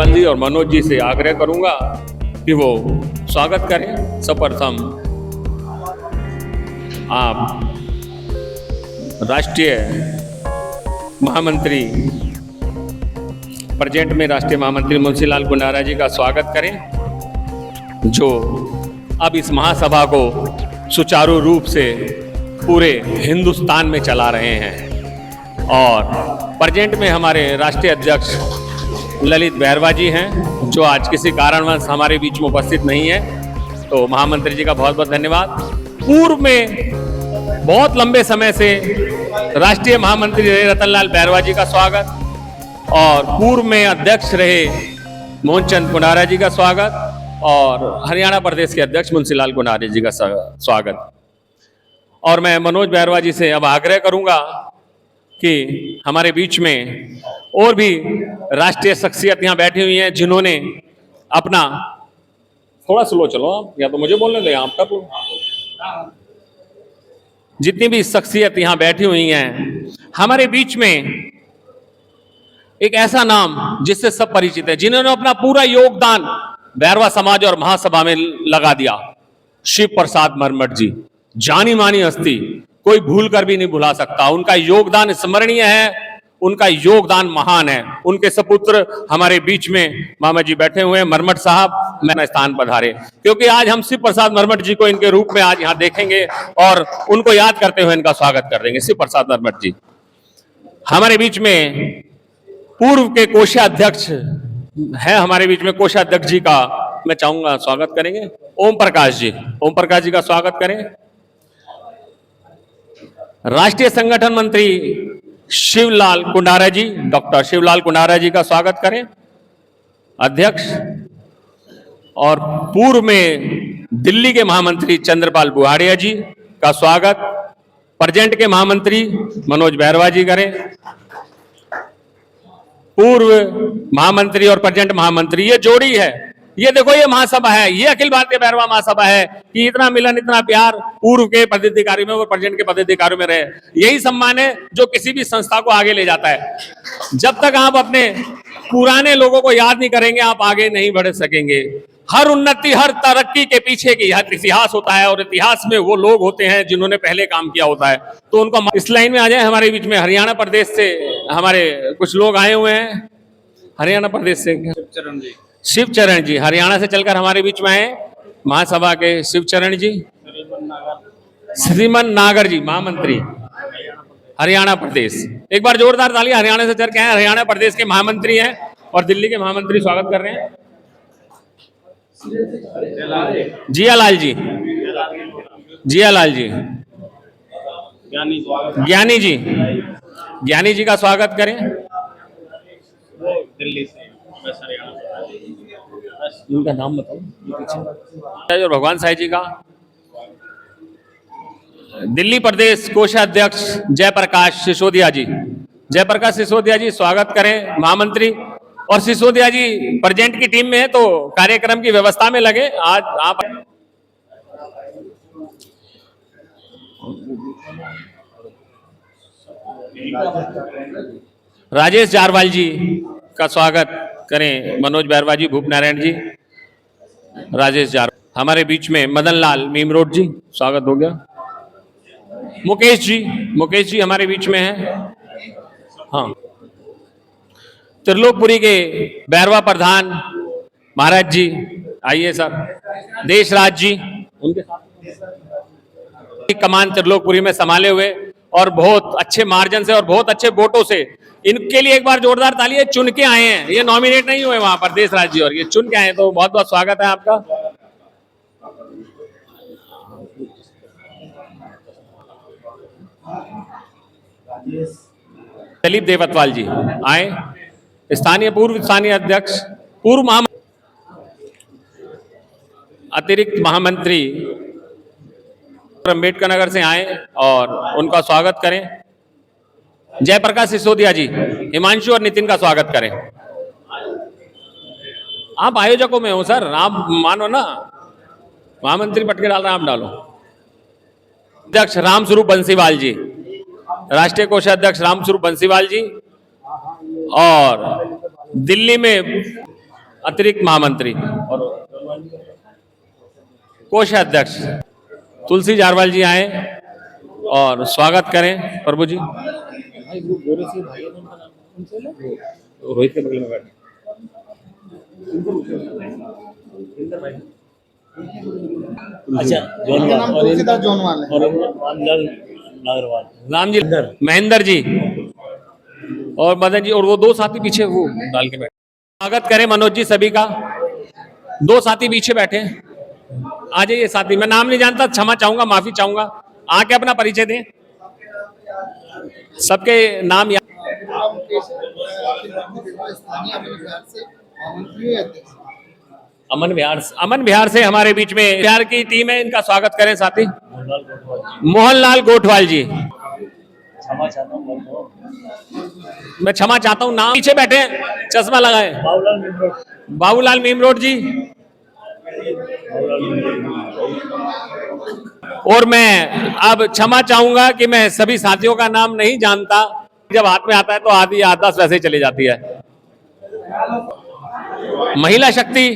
जयपाल जी और मनोज जी से आग्रह करूंगा कि वो स्वागत करें। सर्वप्रथम आप राष्ट्रीय महामंत्री, प्रेजेंट में राष्ट्रीय महामंत्री मुंशी लाल कुंडारा जी का स्वागत करें, जो अब इस महासभा को सुचारू रूप से पूरे हिंदुस्तान में चला रहे हैं। और प्रेजेंट में हमारे राष्ट्रीय अध्यक्ष ललित बैरवा जी हैं, जो आज किसी कारणवश हमारे बीच में उपस्थित नहीं है, तो महामंत्री जी का बहुत बहुत धन्यवाद। पूर्व में बहुत लंबे समय से राष्ट्रीय महामंत्री रहे रतनलाल बैरवा जी का स्वागत, और पूर्व में अध्यक्ष रहे मोहनचंद कुंडारा जी का स्वागत, और हरियाणा प्रदेश के अध्यक्ष मुंशी लाल कुंडारा जी का स्वागत। और मैं मनोज बैरवा जी से अब आग्रह करूंगा कि हमारे बीच में और भी राष्ट्रीय शख्सियत यहाँ बैठी हुई हैं, जिन्होंने अपना, थोड़ा स्लो चलो आप, या तो मुझे बोलने दे आपका, तो जितनी भी शख्सियत यहाँ बैठी हुई हैं, हमारे बीच में एक ऐसा नाम जिससे सब परिचित है, जिन्होंने अपना पूरा योगदान बैरवा समाज और महासभा में लगा दिया। शिव प्रसाद मरमट जी, जानी मानी हस्ती, कोई भूल कर भी नहीं भुला सकता। उनका योगदान स्मरणीय है, उनका योगदान महान है। उनके सपुत्र हमारे बीच में मामा जी बैठे हुए हैं, मरमट साहब, मैं स्थान पधारे, क्योंकि आज हम शिव प्रसाद मरमट जी को इनके रूप में आज यहाँ देखेंगे और उनको याद करते हुए इनका स्वागत कर देंगे। शिव प्रसाद मरमट जी हमारे बीच में पूर्व के कोषाध्यक्ष है, हमारे बीच में कोषाध्यक्ष जी का मैं चाहूंगा स्वागत करेंगे। ओम प्रकाश जी, ओम प्रकाश जी का स्वागत करें। राष्ट्रीय संगठन मंत्री शिवलाल कुंडारा जी, डॉक्टर शिवलाल कुंडारा जी का स्वागत करें, अध्यक्ष। और पूर्व में दिल्ली के महामंत्री चंद्रपाल बुहाड़िया जी का स्वागत, प्रेजेंट के महामंत्री मनोज बैरवा जी करें। पूर्व महामंत्री और प्रेजेंट महामंत्री, ये जोड़ी है। ये देखो, ये महासभा है, ये अखिल भारतीय बैरवा महासभा है कि इतना मिलन, इतना प्यार पूर्व के पदाधिकारी में और प्रेजेंट के पदाधिकारियों में रहे। यही सम्मान है जो किसी भी संस्था को आगे ले जाता है। जब तक आप अपने पुराने लोगों को याद नहीं करेंगे, आप आगे नहीं बढ़ सकेंगे। हर उन्नति, हर तरक्की के पीछे की हर इतिहास होता है, और इतिहास में वो लोग होते हैं जिन्होंने पहले काम किया होता है। तो उनको इस लाइन में आ जाए। हमारे बीच में हरियाणा प्रदेश से हमारे कुछ लोग आए हुए हैं, हरियाणा प्रदेश से शिवचरण जी हरियाणा से चलकर हमारे बीच में आए, महासभा के शिवचरण जी। श्रीमन नागर जी, महामंत्री हरियाणा प्रदेश। एक बार जोरदार तालियां, हरियाणा से चल के आए, हरियाणा प्रदेश के महामंत्री हैं, और दिल्ली के महामंत्री स्वागत कर रहे हैं। जियालाल जी, जियालाल जी, ज्ञानी जी, ज्ञानी जी का स्वागत करें। दिल्ली से, इनका नाम बताओ। भगवान साई जी का। दिल्ली प्रदेश कोषाध्यक्ष जयप्रकाश सिसोदिया जी, जयप्रकाश सिसोदिया जी स्वागत करें, महामंत्री। और सिसोदिया जी प्रेजेंट की टीम में है, तो कार्यक्रम की व्यवस्था में लगे। आज आप राजेश जारवाल जी का स्वागत करें, मनोज बैरवा जी, भूप नारायण जी, राजेश जारवाल। हमारे बीच में मदन लाल मीमरोड जी, स्वागत हो गया। मुकेश जी, मुकेश जी हमारे बीच में हैं। हाँ, त्रिलोकपुरी के बैरवा प्रधान महाराज जी, आइए सर। देशराज जी, उनके साथ कमान त्रिलोकपुरी में संभाले हुए, और बहुत अच्छे मार्जिन से और बहुत अच्छे वोटों से, इनके लिए एक बार जोरदार ताली। चुन के आए हैं, ये नॉमिनेट नहीं हुए वहां पर, देशराज जी, और ये चुन के आए हैं, तो बहुत बहुत स्वागत है आपका। दिलीप देवतवाल जी आए, स्थानीय पूर्व स्थानीय अध्यक्ष, पूर्व अतिरिक्त महामंत्री अम्बेडकर नगर से आए, और उनका स्वागत करें। जयप्रकाश सिसोदिया जी, हिमांशु और नितिन का स्वागत करें। आप आयोजकों में हो सर, आप मानो ना, महामंत्री पटके डाल रहे हैं, आप डालो। अध्यक्ष रामस्वरूप बंसीवाल जी, राष्ट्रीय कोषाध्यक्ष रामस्वरूप बंसीवाल जी, और दिल्ली में अतिरिक्त महामंत्री और कोषाध्यक्ष तुलसी जारवाल जी आए और स्वागत करें। प्रभु जी रोहित के बगल में बैठे। अच्छा, राम जी, महेंद्र जी और मदन जी, और वो दो साथी पीछे वो डाल के बैठे। स्वागत करें मनोज जी सभी का। दो साथी पीछे बैठे, आ जाइए साथी। मैं नाम नहीं जानता, क्षमा चाहूंगा, माफी चाहूंगा। आके अपना परिचय दें, सबके नाम याद। अमन बिहार से हमारे बीच में बिहार की टीम है, इनका स्वागत करें साथी। मोहनलाल गोठवाल जी, मैं क्षमा चाहता हूँ, नाम पीछे बैठे चश्मा लगाए। बाबूलाल मीमरोड जी, और मैं अब क्षमा चाहूंगा कि मैं सभी साथियों का नाम नहीं जानता। जब हाथ में आता है तो आधी याददाश्त वैसे ही चली जाती है। महिला शक्ति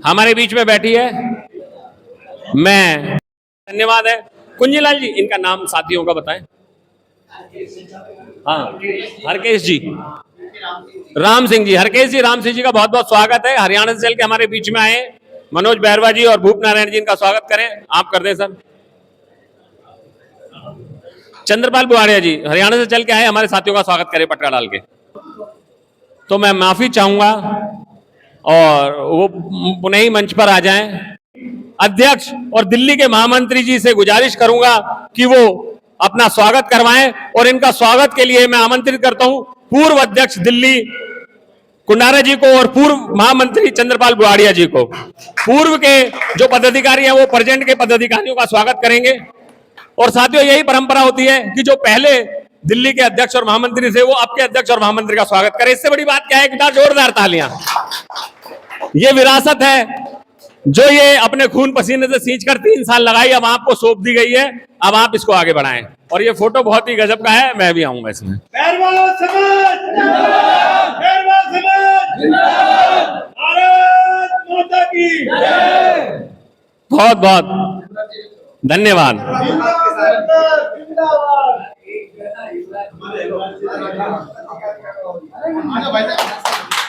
हमारे बीच में बैठी है, मैं धन्यवाद है। कुंजीलाल जी, इनका नाम साथियों का बताएं। हाँ, हरकेश जी, राम सिंह जी, हरकेश जी, राम सिंह जी का बहुत बहुत स्वागत है। हरियाणा से चल के हमारे बीच में आए। मनोज बैरवा जी और भूप नारायण जी, इनका स्वागत करें। आप कर दें सर। चंद्रपाल बुआड़िया जी, हरियाणा से चल के आए, हमारे साथियों का स्वागत करें पटका डाल के। तो मैं माफी चाहूंगा और वो पुनः ही मंच पर आ जाएं। अध्यक्ष और दिल्ली के महामंत्री जी से गुजारिश करूंगा कि वो अपना स्वागत करवाएं, और इनका स्वागत के लिए मैं आमंत्रित करता हूं पूर्व अध्यक्ष दिल्ली कुंडारा जी को और पूर्व महामंत्री चंद्रपाल बुआड़िया जी को। पूर्व के जो पदाधिकारी हैं वो प्रेजेंट के पदाधिकारियों का स्वागत करेंगे। और साथियों, यही परंपरा होती है कि जो पहले दिल्ली के अध्यक्ष और महामंत्री थे वो आपके अध्यक्ष और महामंत्री का स्वागत करें। इससे बड़ी बात क्या है? एक बार जोरदार तालियां। ये विरासत है जो ये अपने खून पसीने से सींचकर 3 साल लगाई, अब आपको सौंप दी गई है। अब आप इसको आगे बढ़ाएं। और ये फोटो बहुत ही गजब का है, मैं भी आऊंगा इसमें। बहुत बहुत धन्यवाद।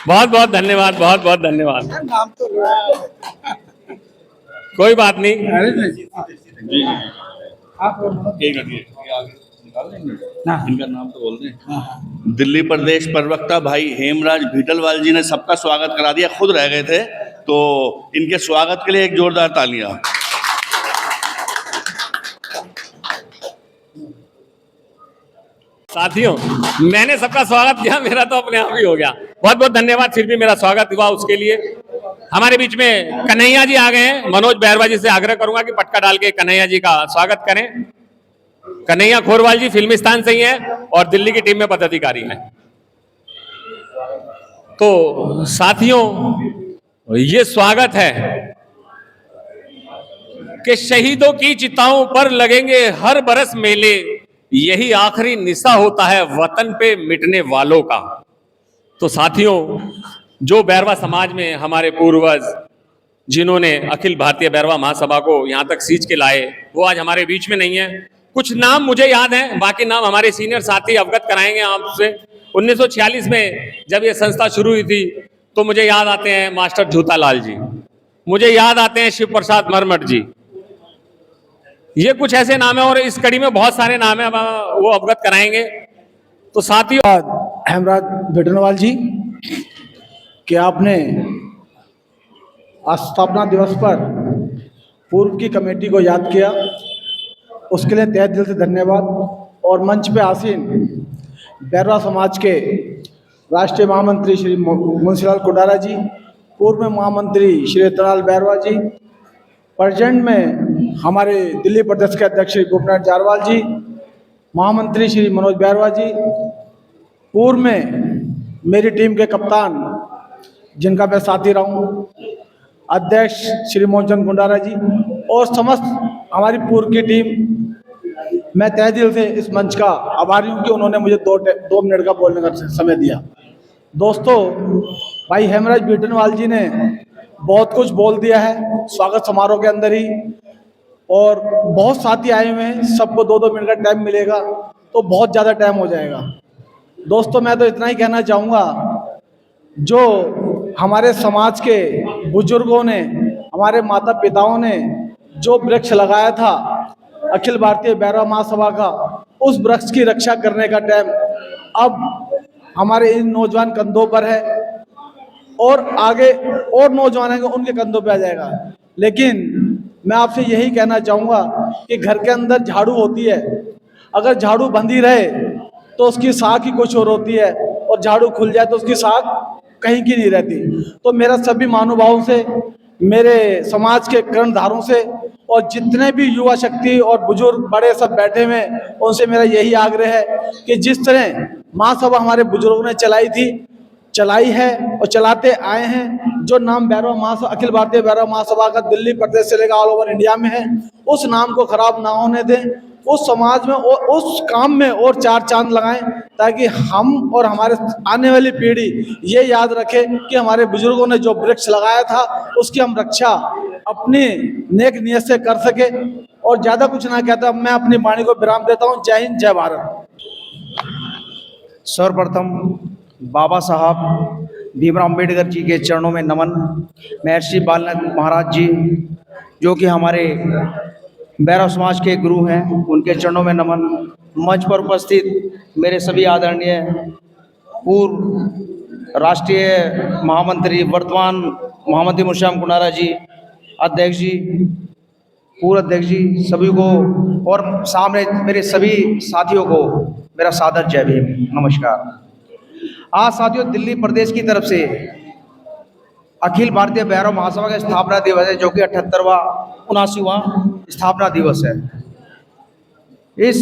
बहुत बहुत धन्यवाद, बहुत बहुत धन्यवाद। कोई बात नहीं, इनका नाम तो बोल दें। दिल्ली प्रदेश प्रवक्ता भाई हेमराज भीटलवाल जी ने सबका स्वागत करा दिया, खुद रह गए थे, तो इनके स्वागत के लिए एक जोरदार तालियां। साथियों, मैंने सबका स्वागत किया, मेरा तो अपने आप ही हो गया। बहुत बहुत धन्यवाद, फिर भी मेरा स्वागत हुआ उसके लिए। हमारे बीच में कन्हैया जी आ गए हैं। मनोज बैरवा जी से आग्रह करूंगा कि पटका डाल के कन्हैया जी का स्वागत करें। कन्हैया खोरवाल जी फिल्मिस्तान से ही हैं और दिल्ली की टीम में पदाधिकारी हैं। तो साथियों, ये स्वागत है कि शहीदों की चिताओं पर लगेंगे हर बरस मेले, यही आखिरी निशा होता है वतन पे मिटने वालों का। तो साथियों, जो बैरवा समाज में हमारे पूर्वज जिन्होंने अखिल भारतीय बैरवा महासभा को यहां तक सींच के लाए, वो आज हमारे बीच में नहीं है। कुछ नाम मुझे याद हैं, बाकी नाम हमारे सीनियर साथी अवगत कराएंगे आपसे। 1946 में जब ये संस्था शुरू हुई थी तो मुझे याद आते हैं मास्टर झूतालाल जी, मुझे याद आते हैं शिव प्रसाद मरमट जी। ये कुछ ऐसे नाम है और इस कड़ी में बहुत सारे नाम है, वो अवगत कराएंगे। तो साथियों, हेमराज भीटलवाल जी कि आपने स्थापना दिवस पर पूर्व की कमेटी को याद किया, उसके लिए तहे दिल से धन्यवाद। और मंच पे आसीन बैरवा समाज के राष्ट्रीय महामंत्री श्री मुंशीलाल कुंडारा जी, पूर्व में महामंत्री श्री रतनलाल बैरवा जी, प्रेजेंट में हमारे दिल्ली प्रदेश के अध्यक्ष श्री भूप नारायण जारवाल जी, महामंत्री श्री मनोज बैरवा जी, पूर्व में मेरी टीम के कप्तान जिनका मैं साथी रहा हूँ अध्यक्ष श्री मोहनचंद कुंडारा जी, और समस्त हमारी पूर्व की टीम। मैं तहे दिल से इस मंच का आभारी हूँ कि उन्होंने मुझे 2 मिनट का बोलने का समय दिया। दोस्तों, भाई हेमराज भीटनवाल जी ने बहुत कुछ बोल दिया है स्वागत समारोह के अंदर ही, और बहुत साथी आए हुए हैं, सबको 2-2 मिनट का टाइम मिलेगा तो बहुत ज़्यादा टाइम हो जाएगा। दोस्तों मैं तो इतना ही कहना चाहूँगा, जो हमारे समाज के बुजुर्गों ने, हमारे माता पिताओं ने जो वृक्ष लगाया था अखिल भारतीय भैरव महासभा का, उस वृक्ष की रक्षा करने का टाइम अब हमारे इन नौजवान कंधों पर है, और आगे और नौजवान आएंगे उनके कंधों पे आ जाएगा। लेकिन मैं आपसे यही कहना चाहूँगा कि घर के अंदर झाड़ू होती है, अगर झाड़ू बंधी रहे तो उसकी साख ही कुछ और होती है, और झाड़ू खुल जाए तो उसकी साख कहीं की नहीं रहती। तो मेरा सभी महानुभावों से, मेरे समाज के कर्णधारों से, और जितने भी युवा शक्ति और बुजुर्ग बड़े सब बैठे हुए हैं, उनसे मेरा यही आग्रह है कि जिस तरह महासभा हमारे बुजुर्गों ने चलाई है और चलाते आए हैं, जो नाम भैरव महासभा, अखिल भारतीय भैरव महासभा का दिल्ली प्रदेश से लेकर ऑल ओवर इंडिया में है, उस नाम को खराब ना होने दें, उस समाज में और उस काम में और 4 चांद लगाएं, ताकि हम और हमारे आने वाली पीढ़ी ये याद रखे कि हमारे बुजुर्गों ने जो वृक्ष लगाया था उसकी हम रक्षा अपनी नेक नियत से कर सके। और ज़्यादा कुछ ना कहता मैं अपनी वाणी को विराम देता हूँ। जय हिंद, जय भारत। सर्वप्रथम बाबा साहब भीमराव अम्बेडकर जी के चरणों में नमन। महर्षि बालनाथ महाराज जी जो कि हमारे भैरव समाज के गुरु हैं, उनके चरणों में नमन। मंच पर उपस्थित मेरे सभी आदरणीय पूर्व राष्ट्रीय महामंत्री, वर्तमान महामंत्री मुंशीराम कुंडारा जी, अध्यक्ष जी, पूर्व अध्यक्ष जी, सभी को, और सामने मेरे सभी साथियों को मेरा सादर जय भीम, नमस्कार। आज साथियों दिल्ली प्रदेश की तरफ से अखिल भारतीय भैरव महासभा का स्थापना दिवस है, जो कि 78वां 79वां स्थापना दिवस है। इस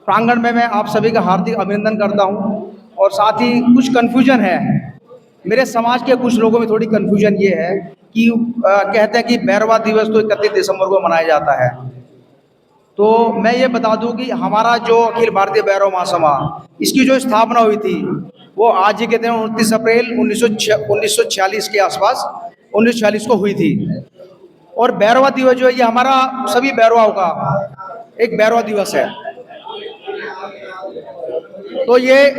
प्रांगण में मैं आप सभी का हार्दिक अभिनंदन करता हूं, और साथ ही कुछ कन्फ्यूजन है मेरे समाज के कुछ लोगों में। थोड़ी कन्फ्यूजन ये है कि कहते हैं कि भैरवा दिवस तो 31 दिसंबर को मनाया जाता है। तो मैं ये बता दूं कि हमारा जो अखिल भारतीय भैरव महासभा, इसकी जो स्थापना हुई थी वो आज ही के दिन 29 अप्रैल 1946 के आसपास, 1946 को हुई थी। और भैरवा दिवस जो है ये हमारा सभी भैरवाओं का एक भैरवा दिवस है। तो ये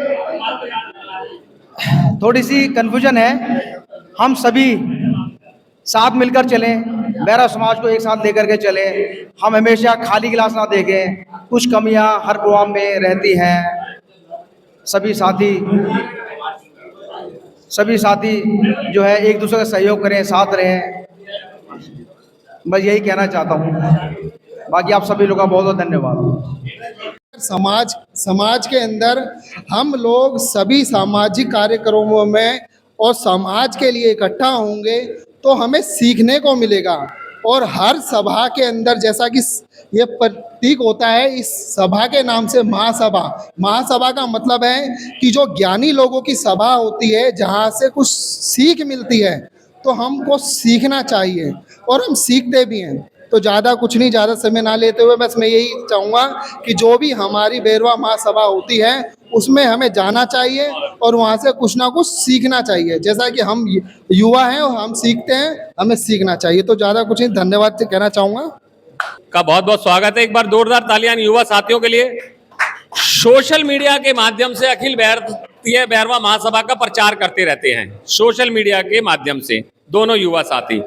थोड़ी सी कन्फ्यूजन है, हम सभी साथ मिलकर चलें, भैरव समाज को एक साथ लेकर के चलें। हम हमेशा खाली गिलास ना देखें, कुछ कमियां हर प्रोग्राम में रहती हैं। सभी साथी जो है एक दूसरे का सहयोग करें, साथ रहें, बस यही कहना चाहता हूँ। बाकी आप सभी लोगों का बहुत बहुत धन्यवाद। समाज के अंदर हम लोग सभी सामाजिक कार्यक्रमों में और समाज के लिए इकट्ठा होंगे तो हमें सीखने को मिलेगा। और हर सभा के अंदर, जैसा कि ये प्रतीक होता है इस सभा के नाम से, महासभा। महासभा का मतलब है कि जो ज्ञानी लोगों की सभा होती है, जहाँ से कुछ सीख मिलती है, तो हमको सीखना चाहिए और हम सीखते भी हैं। तो ज़्यादा कुछ नहीं, ज़्यादा समय ना लेते हुए बस मैं यही चाहूँगा कि जो भी हमारी भैरवा महासभा होती है उसमें हमें जाना चाहिए और वहाँ से कुछ ना कुछ सीखना चाहिए। जैसा कि हम युवा हैं और हम सीखते हैं, हमें सीखना चाहिए। तो ज़्यादा कुछ नहीं, धन्यवाद कहना चाहूँगा। का बहुत बहुत स्वागत है। एक बार जोरदार तालियां युवा साथियों के लिए। सोशल मीडिया के माध्यम से अखिल भारतीय भैरवा महासभा का प्रचार करते रहते हैं, सोशल मीडिया के माध्यम से दोनों युवा साथी,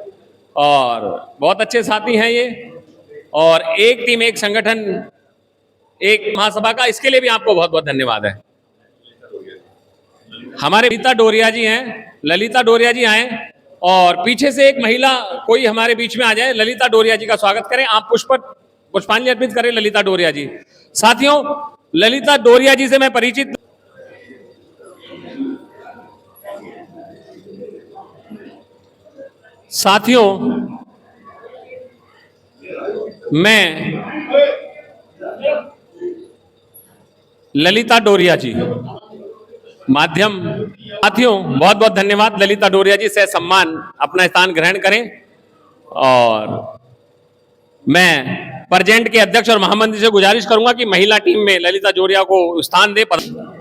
और बहुत अच्छे साथी हैं ये। और एक टीम, एक संगठन, एक महासभा का, इसके लिए भी आपको बहुत बहुत धन्यवाद है। हमारे ललिता डोरिया जी हैं, ललिता डोरिया जी आए, और पीछे से एक महिला कोई हमारे बीच में आ जाए। ललिता डोरिया जी का स्वागत करें, आप पुष्पांजलि अर्पित करें ललिता डोरिया जी। साथियों, ललिता डोरिया जी से मैं परिचित, साथियों मैं ललिता डोरिया जी माध्यम, साथियों बहुत बहुत धन्यवाद। ललिता डोरिया जी से सम्मान अपना स्थान ग्रहण करें। और मैं प्रजेंट के अध्यक्ष और महामंत्री से गुजारिश करूंगा कि महिला टीम में ललिता डोरिया को स्थान दे।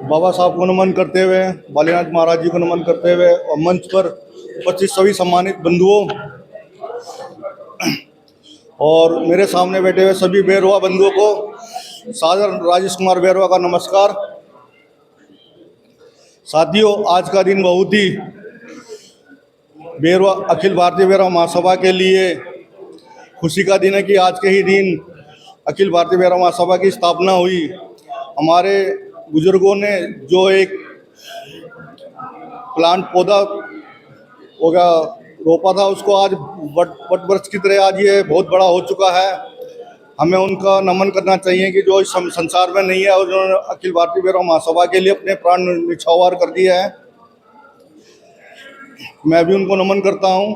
बाबा साहब को नमन करते हुए, बालीनाथ महाराज जी को नमन करते हुए और मंच पर उपस्थित सभी सम्मानित बंधुओं और मेरे सामने बैठे हुए सभी बैरवा बंधुओं को सादर राजेश कुमार बैरवा का नमस्कार। साथियों, आज का दिन बहुत ही बैरवा अखिल भारतीय बैरवा महासभा के लिए खुशी का दिन है कि आज के ही दिन अखिल भारतीय बैरवा महासभा की स्थापना हुई। हमारे बुजुर्गों ने जो एक प्लांट पौधा हो गया रोपा था, उसको आज वट वृक्ष की तरह आज ये बहुत बड़ा हो चुका है। हमें उनका नमन करना चाहिए कि जो इस संसार में नहीं है और उन्होंने अखिल भारतीय बैरवा महासभा के लिए अपने प्राण न्यौछावर कर दिए हैं। मैं भी उनको नमन करता हूं।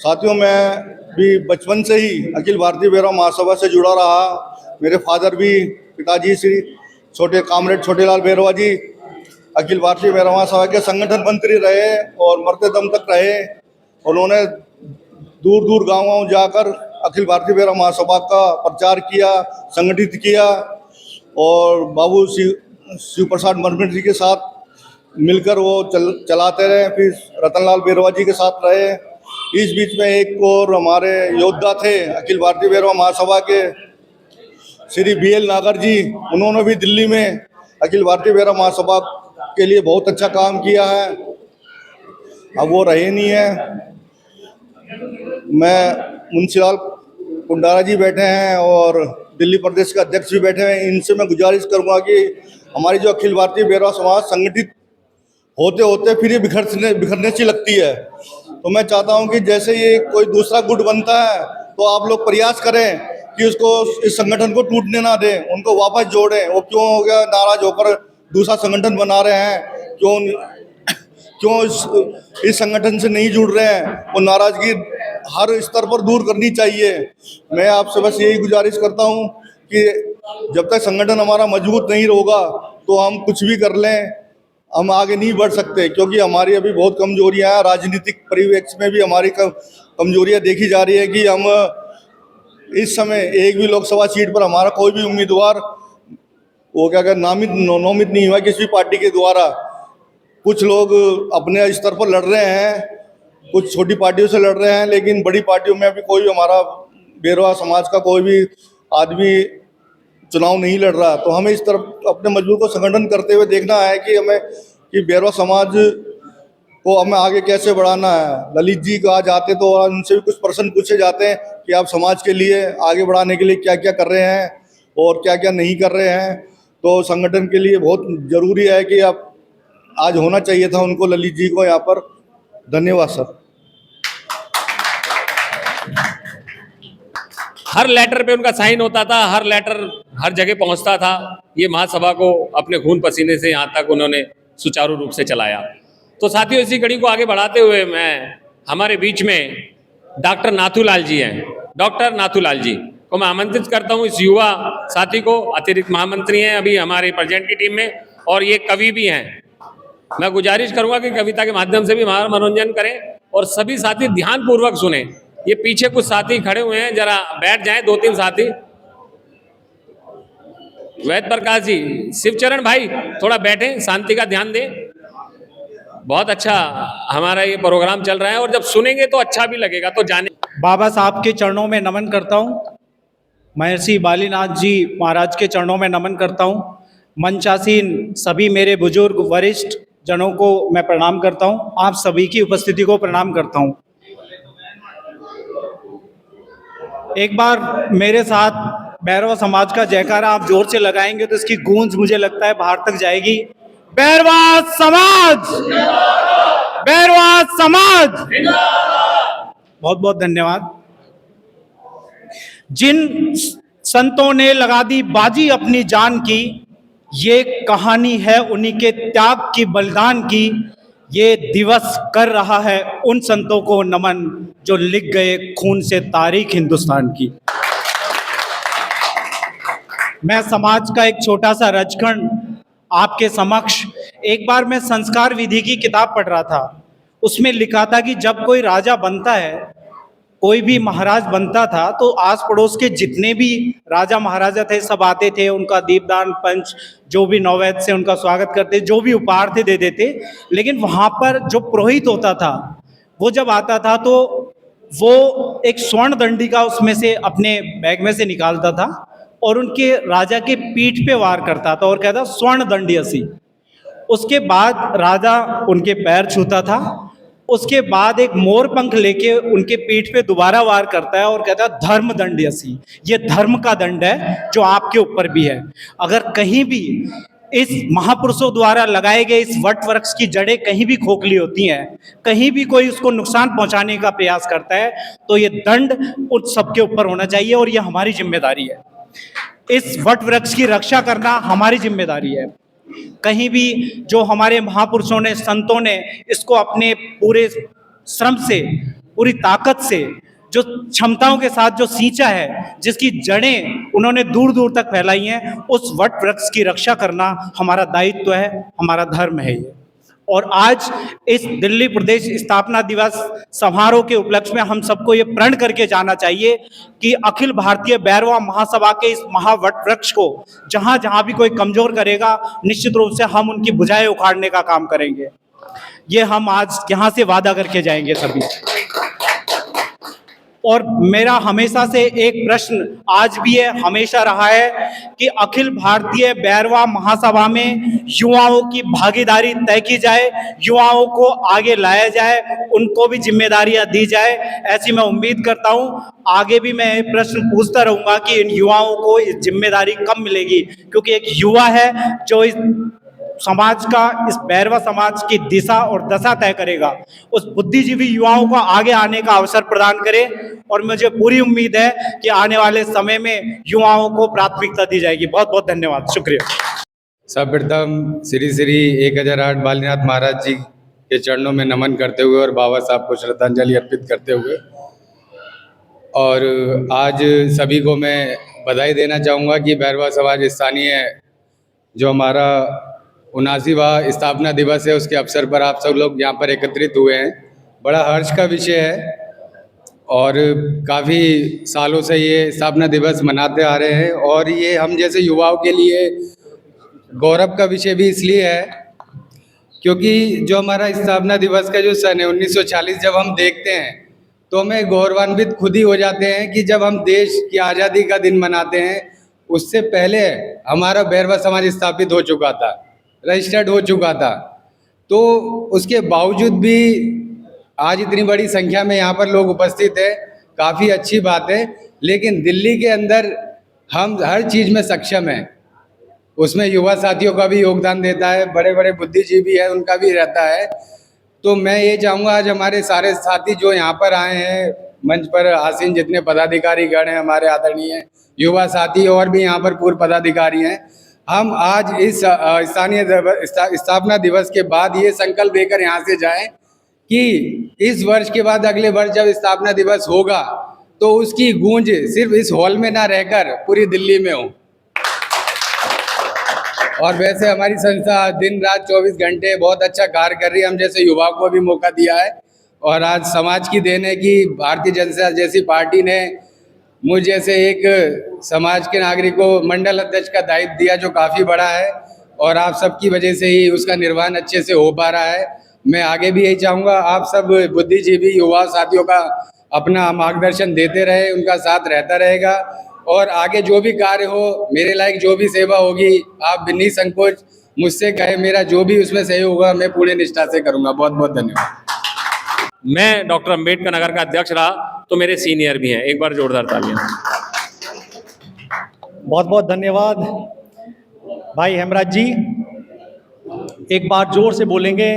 साथियों, मैं भी बचपन से ही अखिल भारतीय बैरवा महासभा से जुड़ा रहा। मेरे फादर भी, पिताजी श्री कामरेड छोटेलाल बैरवा जी अखिल भारतीय बैरवा महासभा के संगठन मंत्री रहे और मरते दम तक रहे। उन्होंने दूर दूर गाँव जाकर अखिल भारतीय बैरवा महासभा का प्रचार किया, संगठित किया और बाबू शिव प्रसाद मरमिट जी के साथ मिलकर वो चलाते रहे। फिर रतनलाल बैरवा जी के साथ रहे। इस बीच में एक और हमारे योद्धा थे अखिल भारतीय बैरवा महासभा के श्री BL नागर जी। उन्होंने भी दिल्ली में अखिल भारतीय बैरवा महासभा के लिए बहुत अच्छा काम किया है। अब वो रहे नहीं है। मैं मुंशीलाल कुंडारा जी बैठे हैं और दिल्ली प्रदेश के अध्यक्ष भी बैठे हैं। इनसे मैं गुजारिश करूंगा कि हमारी जो अखिल भारतीय बैरवा समाज संगठित होते होते फिर ये बिखरने सी लगती है। तो मैं चाहता हूं कि जैसे ये कोई दूसरा गुट बनता है तो आप लोग प्रयास करें कि उसको, इस संगठन को टूटने ना दें, उनको वापस जोड़ें। वो क्यों हो गया नाराज होकर दूसरा संगठन बना रहे हैं, क्यों इस संगठन से नहीं जुड़ रहे हैं, वो नाराजगी हर स्तर पर दूर करनी चाहिए। मैं आपसे बस यही गुजारिश करता हूं कि जब तक संगठन हमारा मजबूत नहीं होगा तो हम कुछ भी कर लें, हम आगे नहीं बढ़ सकते, क्योंकि हमारी अभी बहुत कमजोरियां हैं। राजनीतिक परिवेश में भी हमारी कमजोरियां देखी जा रही है कि हम इस समय एक भी लोकसभा सीट पर हमारा कोई भी उम्मीदवार वो नोमित नहीं हुआ किसी पार्टी के द्वारा। कुछ लोग अपने स्तर पर लड़ रहे हैं, कुछ छोटी पार्टियों से लड़ रहे हैं, लेकिन बड़ी पार्टियों में अभी कोई हमारा बैरवा समाज का कोई भी आदमी चुनाव नहीं लड़ रहा। तो हमें इस तरफ अपने मजबूत को संगठन करते हुए देखना है कि हमें कि बैरवा समाज को हमें आगे कैसे बढ़ाना है। ललित जी को आज आते तो उनसे भी कुछ प्रश्न पूछे जाते हैं कि आप समाज के लिए आगे बढ़ाने के लिए क्या क्या कर रहे हैं और क्या क्या नहीं कर रहे हैं। तो संगठन के लिए बहुत ज़रूरी है कि आप आज होना चाहिए था उनको, ललित जी को यहाँ पर। धन्यवाद सर। हर लेटर पे उनका साइन होता था, हर लेटर हर जगह पहुंचता था। ये महासभा को अपने खून पसीने से यहाँ तक उन्होंने सुचारू रूप से चलाया। तो साथियों, इसी कड़ी को आगे बढ़ाते हुए मैं हमारे बीच में डॉक्टर नाथूलाल जी हैं। डॉक्टर नाथूलाल जी को मैं आमंत्रित करता हूँ। इस युवा साथी को, अतिरिक्त महामंत्री हैं अभी हमारे प्रेजेंट की टीम में और ये कवि भी हैं। मैं गुजारिश करूंगा कि कविता के माध्यम से भी हमारा मनोरंजन करें और सभी साथी ध्यानपूर्वक सुने। ये पीछे कुछ साथी खड़े हुए हैं, जरा बैठ जाएं 2-3 साथी। वैद प्रकाश जी, शिवचरण भाई थोड़ा बैठें, शांति का ध्यान दें। बहुत अच्छा हमारा ये प्रोग्राम चल रहा है और जब सुनेंगे तो अच्छा भी लगेगा। तो जाने बाबा साहब के चरणों में नमन करता हूँ। महर्षि बालीनाथ जी महाराज के चरणों में नमन करता हूँ। मंचासीन सभी मेरे बुजुर्ग वरिष्ठ जनों को मैं प्रणाम करता हूँ। आप सभी की उपस्थिति को प्रणाम करता हूँ। एक बार मेरे साथ बैरवा समाज का जयकारा आप जोर से लगाएंगे तो इसकी गूंज मुझे लगता है बाहर तक जाएगी। बैरवा समाज, बैरवा समाज। बहुत बहुत धन्यवाद। जिन संतों ने लगा दी बाजी अपनी जान की, ये कहानी है उन्हीं के त्याग की, बलिदान की। ये दिवस कर रहा है उन संतों को नमन जो लिख गए खून से तारीख हिंदुस्तान की। मैं समाज का एक छोटा सा रचखंड आपके समक्ष। एक बार मैं संस्कार विधि की किताब पढ़ रहा था, उसमें लिखा था कि जब कोई राजा बनता है कोई भी महाराज बनता था तो आस पड़ोस के जितने भी राजा महाराजा थे सब आते थे, उनका दीपदान पंच जो भी नौवेद्य से उनका स्वागत करते, जो भी उपहार थे दे देते। लेकिन वहाँ पर जो पुरोहित होता था वो जब आता था तो वो एक स्वर्ण दंडी का उसमें से अपने बैग में से निकालता था और उनके राजा के पीठ पे वार करता था और कहता स्वर्ण दंडी असी। उसके बाद राजा उनके पैर छूता था, उसके बाद एक मोर पंख लेके उनके पीठ पे दोबारा वार करता है और कहता है धर्म दंड असी, ये धर्म का दंड है जो आपके ऊपर भी है। अगर कहीं भी इस महापुरुषों द्वारा लगाए गए इस वट वृक्ष की जड़ें कहीं भी खोखली होती हैं, कहीं भी कोई उसको नुकसान पहुंचाने का प्रयास करता है, तो ये दंड उन सबके ऊपर होना चाहिए और ये हमारी जिम्मेदारी है। इस वट वृक्ष की रक्षा करना हमारी जिम्मेदारी है। कहीं भी जो हमारे महापुरुषों ने, संतों ने इसको अपने पूरे श्रम से, पूरी ताकत से, जो क्षमताओं के साथ जो सींचा है, जिसकी जड़ें उन्होंने दूर दूर तक फैलाई हैं, उस वट वृक्ष की रक्षा करना हमारा दायित्व है, हमारा धर्म है ये। और आज इस दिल्ली प्रदेश स्थापना दिवस समारोह के उपलक्ष्य में हम सबको ये प्रण करके जाना चाहिए कि अखिल भारतीय भैरवा महासभा के इस महावट वृक्ष को जहाँ जहाँ भी कोई कमजोर करेगा, निश्चित रूप से हम उनकी भुजाएं उखाड़ने का काम करेंगे। ये हम आज यहाँ से वादा करके जाएंगे सभी। और मेरा हमेशा से एक प्रश्न आज भी है, हमेशा रहा है कि अखिल भारतीय भैरवा महासभा में युवाओं की भागीदारी तय की जाए, युवाओं को आगे लाया जाए, उनको भी जिम्मेदारियां दी जाए। ऐसी मैं उम्मीद करता हूं। आगे भी मैं प्रश्न पूछता रहूंगा कि इन युवाओं को इस जिम्मेदारी कब मिलेगी, क्योंकि एक युवा है जो इस समाज का, इस भैरवा समाज की दिशा और दशा तय करेगा। उस बुद्धिजीवी युवाओं को आगे आने का अवसर प्रदान करे और मुझे पूरी उम्मीद है कि आने वाले समय में युवाओं को प्राथमिकता दी जाएगी। बहुत बहुत धन्यवाद, शुक्रिया। सर्वप्रथम श्री श्री 1008 बालीनाथ महाराज जी के चरणों में नमन करते हुए और बाबा साहब को श्रद्धांजलि अर्पित करते हुए, और आज सभी को मैं बधाई देना चाहूँगा कि भैरवा समाज स्थानीय जो हमारा 79वां स्थापना दिवस है, उसके अवसर पर आप सब लोग यहाँ पर एकत्रित हुए हैं। बड़ा हर्ष का विषय है और काफ़ी सालों से ये स्थापना दिवस मनाते आ रहे हैं, और ये हम जैसे युवाओं के लिए गौरव का विषय भी इसलिए है क्योंकि जो हमारा स्थापना दिवस का जो सन है 1940 जब हम देखते हैं तो हमें गौरवान्वित खुद ही हो जाते हैं कि जब हम देश की आज़ादी का दिन मनाते हैं, उससे पहले हमारा भैरवा समाज स्थापित हो चुका था, रजिस्टर्ड हो चुका था। तो उसके बावजूद भी आज इतनी बड़ी संख्या में यहाँ पर लोग उपस्थित है, काफ़ी अच्छी बात है। लेकिन दिल्ली के अंदर हम हर चीज़ में सक्षम हैं, उसमें युवा साथियों का भी योगदान देता है, बड़े बड़े बुद्धिजीवी है उनका भी रहता है। तो मैं ये चाहूँगा आज हमारे सारे साथी जो यहाँ पर आए हैं, मंच पर आसीन जितने पदाधिकारी गण हैं हमारे आदरणीय, युवा साथी और भी यहाँ पर पूर्व पदाधिकारी हैं, हम आज इस स्थानीय स्थापना दिवस के बाद ये संकल्प लेकर यहाँ से जाएं कि इस वर्ष के बाद अगले वर्ष जब स्थापना दिवस होगा तो उसकी गूंज सिर्फ इस हॉल में ना रहकर पूरी दिल्ली में हो। और वैसे हमारी संस्था दिन रात 24 घंटे बहुत अच्छा कार्य कर रही है, हम जैसे युवाओं को भी मौका दिया है। और आज समाज की देन है कि भारतीय जनता जैसी पार्टी ने मुझ जैसे एक समाज के नागरिक को मंडल अध्यक्ष का दायित्व दिया जो काफ़ी बड़ा है, और आप सबकी वजह से ही उसका निर्वहन अच्छे से हो पा रहा है। मैं आगे भी यही चाहूँगा आप सब बुद्धिजीवी युवा साथियों का अपना मार्गदर्शन देते रहे, उनका साथ रहता रहेगा, और आगे जो भी कार्य हो, मेरे लायक जो भी सेवा होगी, आप बिना संकोच मुझसे कहे, मेरा जो भी उसमें सही होगा मैं पूरी निष्ठा से करूँगा। बहुत बहुत धन्यवाद। मैं डॉक्टर अम्बेडकर नगर का अध्यक्ष रहा तो मेरे सीनियर भी हैं, एक बार जोरदार तालियां। बहुत बहुत धन्यवाद भाई हेमराज जी। एक बार जोर से बोलेंगे,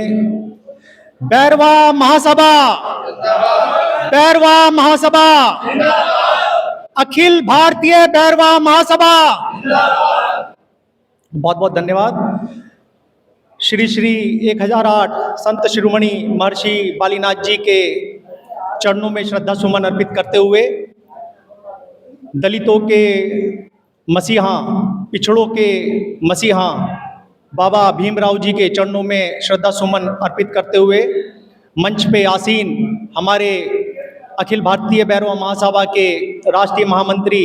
भैरवा महासभा, भैरवा महासभा, अखिल भारतीय भैरवा महासभा। बहुत बहुत धन्यवाद। श्री श्री 1008 संत शिरोमणि महर्षि बालीनाथ जी के चरणों में श्रद्धा सुमन अर्पित करते हुए, दलितों के मसीहा, पिछड़ों के मसीहा बाबा भीमराव जी के चरणों में श्रद्धा सुमन अर्पित करते हुए, मंच पे आसीन हमारे अखिल भारतीय भैरवा महासभा के राष्ट्रीय महामंत्री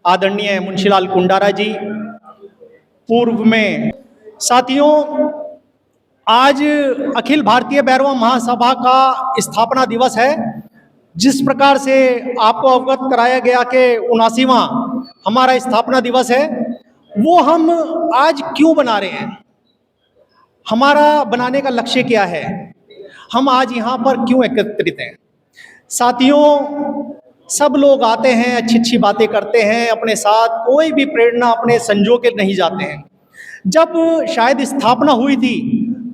आदरणीय मुंशीलाल कुंडारा जी, पूर्व में साथियों, आज अखिल भारतीय भैरवा महासभा का स्थापना दिवस है। जिस प्रकार से आपको अवगत कराया गया कि 79वां हमारा स्थापना दिवस है, वो हम आज क्यों बना रहे हैं, हमारा बनाने का लक्ष्य क्या है, हम आज यहाँ पर क्यों एकत्रित हैं। साथियों, सब लोग आते हैं, अच्छी अच्छी बातें करते हैं, अपने साथ कोई भी प्रेरणा अपने संजो के नहीं जाते हैं। जब शायद स्थापना हुई थी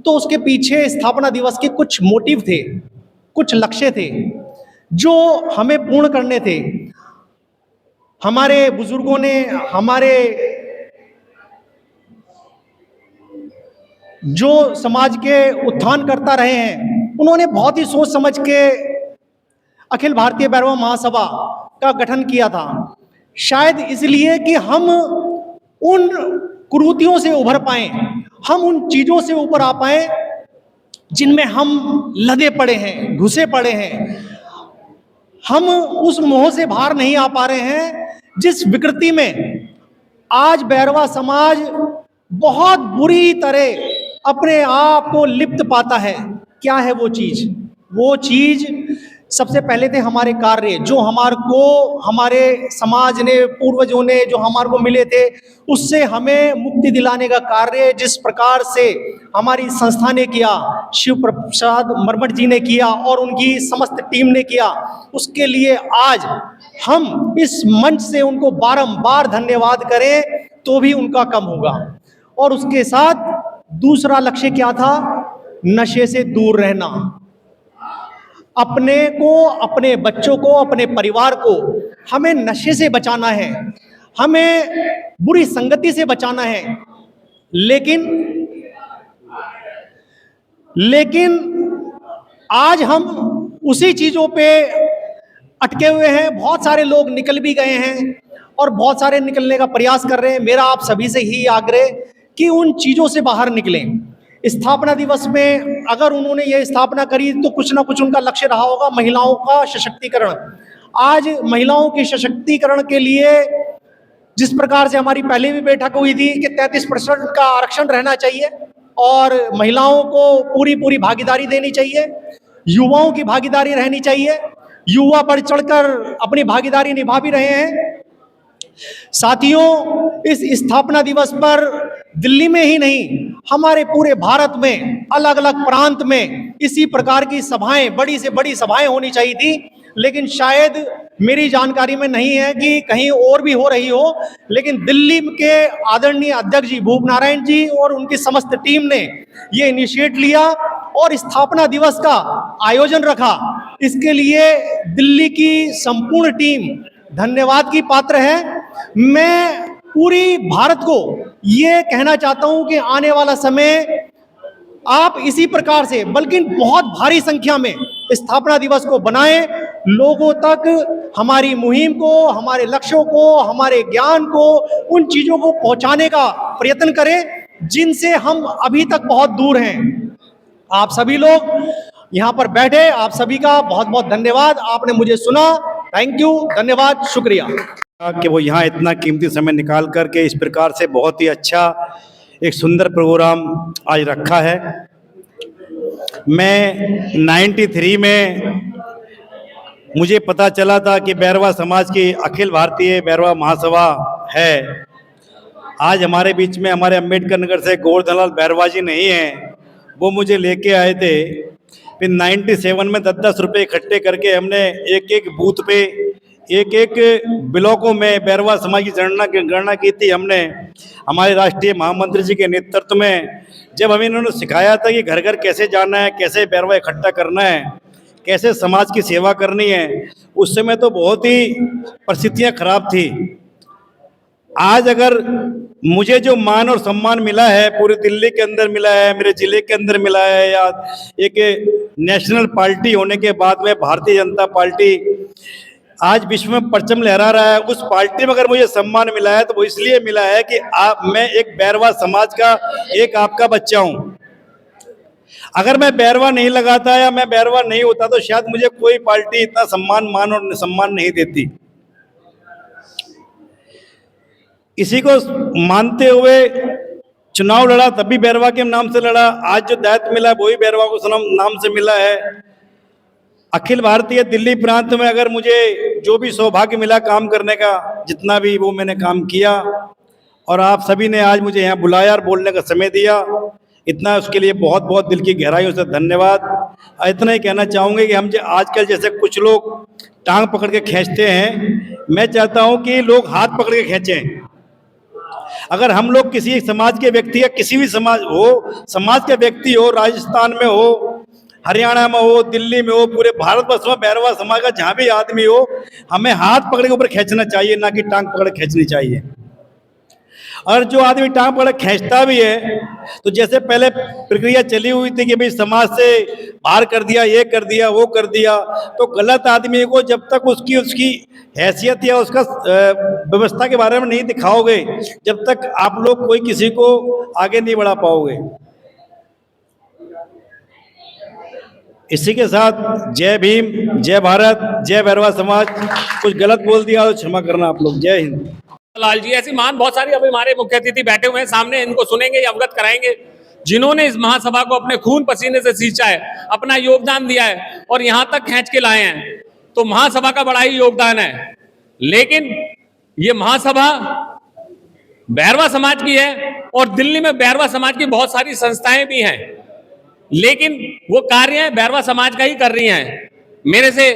तो उसके पीछे स्थापना दिवस के कुछ मोटिव थे, कुछ लक्ष्य थे जो हमें पूर्ण करने थे। हमारे बुजुर्गों ने, हमारे जो समाज के उत्थान करता रहे हैं, उन्होंने बहुत ही सोच समझ के अखिल भारतीय भैरवा महासभा का गठन किया था। शायद इसलिए कि हम उन कुरीतियों से उभर पाएं, हम उन चीजों से ऊपर आ पाएं जिनमें हम लदे पड़े हैं, घुसे पड़े हैं। हम उस मोह से बाहर नहीं आ पा रहे हैं जिस विकृति में आज भैरवा समाज बहुत बुरी तरह अपने आप को लिप्त पाता है। क्या है वो चीज? वो चीज सबसे पहले थे हमारे कार्य, जो हमारे समाज ने, पूर्वजों ने जो हमारे को मिले थे, उससे हमें मुक्ति दिलाने का कार्य जिस प्रकार से हमारी संस्था ने किया, शिव प्रसाद मरमट जी ने किया और उनकी समस्त टीम ने किया, उसके लिए आज हम इस मंच से उनको बारंबार धन्यवाद करें तो भी उनका कम होगा। और उसके साथ दूसरा लक्ष्य क्या था? नशे से दूर रहना। अपने को, अपने बच्चों को, अपने परिवार को हमें नशे से बचाना है, हमें बुरी संगति से बचाना है। लेकिन आज हम उसी चीजों पे अटके हुए हैं। बहुत सारे लोग निकल भी गए हैं और बहुत सारे निकलने का प्रयास कर रहे हैं। मेरा आप सभी से ही आग्रह कि उन चीजों से बाहर निकलें। स्थापना दिवस में अगर उन्होंने ये स्थापना करी तो कुछ ना कुछ उनका लक्ष्य रहा होगा, महिलाओं का सशक्तिकरण। आज महिलाओं के सशक्तिकरण के लिए जिस प्रकार से हमारी पहले भी बैठक हुई थी कि 33% का आरक्षण रहना चाहिए और महिलाओं को पूरी भागीदारी देनी चाहिए, युवाओं की भागीदारी रहनी चाहिए। युवा बढ़ चढ़कर अपनी भागीदारी निभा भी रहे हैं। साथियों, इस स्थापना दिवस पर दिल्ली में ही नहीं, हमारे पूरे भारत में अलग अलग प्रांत में इसी प्रकार की सभाएं, बड़ी से बड़ी सभाएं होनी चाहिए थी, लेकिन शायद मेरी जानकारी में नहीं है कि कहीं और भी हो रही हो। लेकिन दिल्ली के आदरणीय अध्यक्ष जी भूप नारायण जी और उनकी समस्त टीम ने ये इनिशिएट लिया और स्थापना दिवस का आयोजन रखा। इसके लिए दिल्ली की संपूर्ण टीम धन्यवाद की पात्र है। मैं पूरी भारत को ये कहना चाहता हूं कि आने वाला समय आप इसी प्रकार से, बल्कि बहुत भारी संख्या में स्थापना दिवस को बनाएं, लोगों तक हमारी मुहिम को, हमारे लक्ष्यों को, हमारे ज्ञान को, उन चीजों को पहुंचाने का प्रयत्न करें जिनसे हम अभी तक बहुत दूर हैं। आप सभी लोग यहाँ पर बैठे, आप सभी का बहुत बहुत धन्यवाद। आपने मुझे सुना, थैंक यू, धन्यवाद, शुक्रिया। कि वो यहाँ इतना कीमती समय निकाल करके इस प्रकार से बहुत ही अच्छा एक सुंदर प्रोग्राम आज रखा है। मैं 93 में मुझे पता चला था कि भैरवा समाज की अखिल भारतीय भैरवा महासभा है। आज हमारे बीच में हमारे अम्बेडकर नगर से गोवर्धन भैरवा जी नहीं हैं, वो मुझे लेके आए थे। फिर 97 में 10-10 रुपये इकट्ठे करके हमने एक एक बूथ पे, एक एक ब्लॉकों में भैरवा समाज की गणना की थी हमने। हमारे राष्ट्रीय महामंत्री जी के नेतृत्व में जब हमें इन्होंने सिखाया था कि घर घर कैसे जाना है, कैसे भैरवा इकट्ठा करना है, कैसे समाज की सेवा करनी है, उस समय तो बहुत ही परिस्थितियाँ खराब थी। आज अगर मुझे जो मान और सम्मान मिला है, पूरी दिल्ली के अंदर मिला है, मेरे जिले के अंदर मिला है, या एक नेशनल पार्टी होने के बाद में भारतीय जनता पार्टी आज विश्व में परचम लहरा रहा है, उस पार्टी में अगर मुझे सम्मान मिला है तो वो इसलिए मिला है कि मैं एक भैरवा समाज का एक आपका बच्चा हूँ। अगर मैं बैरवा नहीं लगाता या मैं बैरवा नहीं होता तो शायद मुझे कोई पार्टी इतना मान और सम्मान नहीं देती। इसी को मानते हुए चुनाव लड़ा, तभी बैरवा के नाम से लड़ा। आज जो दायित्व मिला है वही बैरवा को नाम से मिला है। अखिल भारतीय दिल्ली प्रांत में अगर मुझे जो भी सौभाग्य मिला काम करने का, जितना भी वो मैंने काम किया, और आप सभी ने आज मुझे यहाँ बुलाया और बोलने का समय दिया, इतना उसके लिए बहुत बहुत दिल की गहराइयों से धन्यवाद। इतना ही कहना चाहूँगे कि हम आजकल जैसे कुछ लोग टांग पकड़ के खींचते हैं, मैं चाहता हूँ कि लोग हाथ पकड़ के खींचें। अगर हम लोग किसी समाज के व्यक्ति या किसी भी समाज के व्यक्ति हो, राजस्थान में हो, हरियाणा में हो, दिल्ली में हो, पूरे भारतवर्ष में बैरवा समाज का जहाँ भी आदमी हो, हमें हाथ पकड़ के ऊपर खींचना चाहिए, ना कि टांग पकड़ के खींचनी चाहिए। और जो आदमी टांग पकड़ खींचता भी है तो जैसे पहले प्रक्रिया चली हुई थी कि भाई समाज से बाहर कर दिया, ये कर दिया, वो कर दिया, तो गलत आदमी को जब तक उसकी हैसियत या उसका व्यवस्था के बारे में नहीं दिखाओगे, जब तक आप लोग कोई किसी को आगे नहीं बढ़ा पाओगे। इसी के साथ जय भीम, जय भारत, जय बैरवा समाज। कुछ गलत बोल दिया तो क्षमा करना आप लोग। जय हिंद। लाल जी, ऐसी महान बहुत सारी अभी हमारे मुख्य अतिथि बैठे हुए हैं सामने, इनको सुनेंगे, अवगत कराएंगे, जिन्होंने इस महासभा को अपने खून पसीने से सींचा है, अपना योगदान दिया है और यहाँ तक खींच के लाए हैं। तो महासभा का बड़ा ही योगदान है। लेकिन ये महासभा बैरवा समाज की है और दिल्ली में बैरवा समाज की बहुत सारी संस्थाएं भी हैं, लेकिन वो कार्य बैरवा समाज का ही कर रही हैं। मेरे से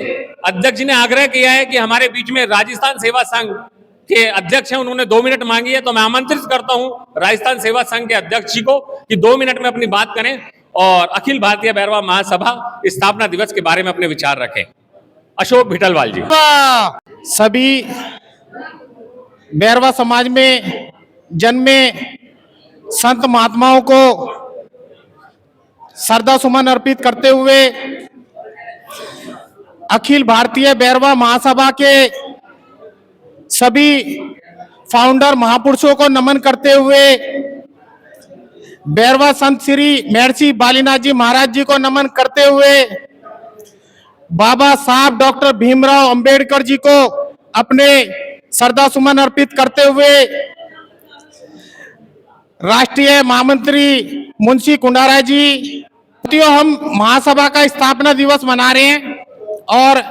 अध्यक्ष जी ने आग्रह किया है कि हमारे बीच में राजस्थान सेवा संघ के अध्यक्ष हैं, उन्होंने 2 मिनट मांगी है, तो मैं आमंत्रित करता हूं राजस्थान सेवा संघ के अध्यक्ष जी को कि 2 मिनट में अपनी बात करें और अखिल भारतीय बैरवा महासभा स्थापना दिवस के बारे में अपने विचार रखें। अशोक भिटलवाल जी। सभी बैरवा समाज में जन्मे संत महात्माओं को श्रद्धा सुमन अर्पित करते हुए अखिल भारतीय बैरवा महासभा के सभी फाउंडर महापुरुषों को नमन करते हुए बैरवा संत श्री महर्षि बालीनाथ जी महाराज जी को नमन करते हुए बाबा साहब डॉक्टर भीमराव अंबेडकर जी को अपने श्रद्धा सुमन अर्पित करते हुए राष्ट्रीय महामंत्री मुंशी कुंडारा जी, हम महासभा का स्थापना दिवस मना रहे हैं और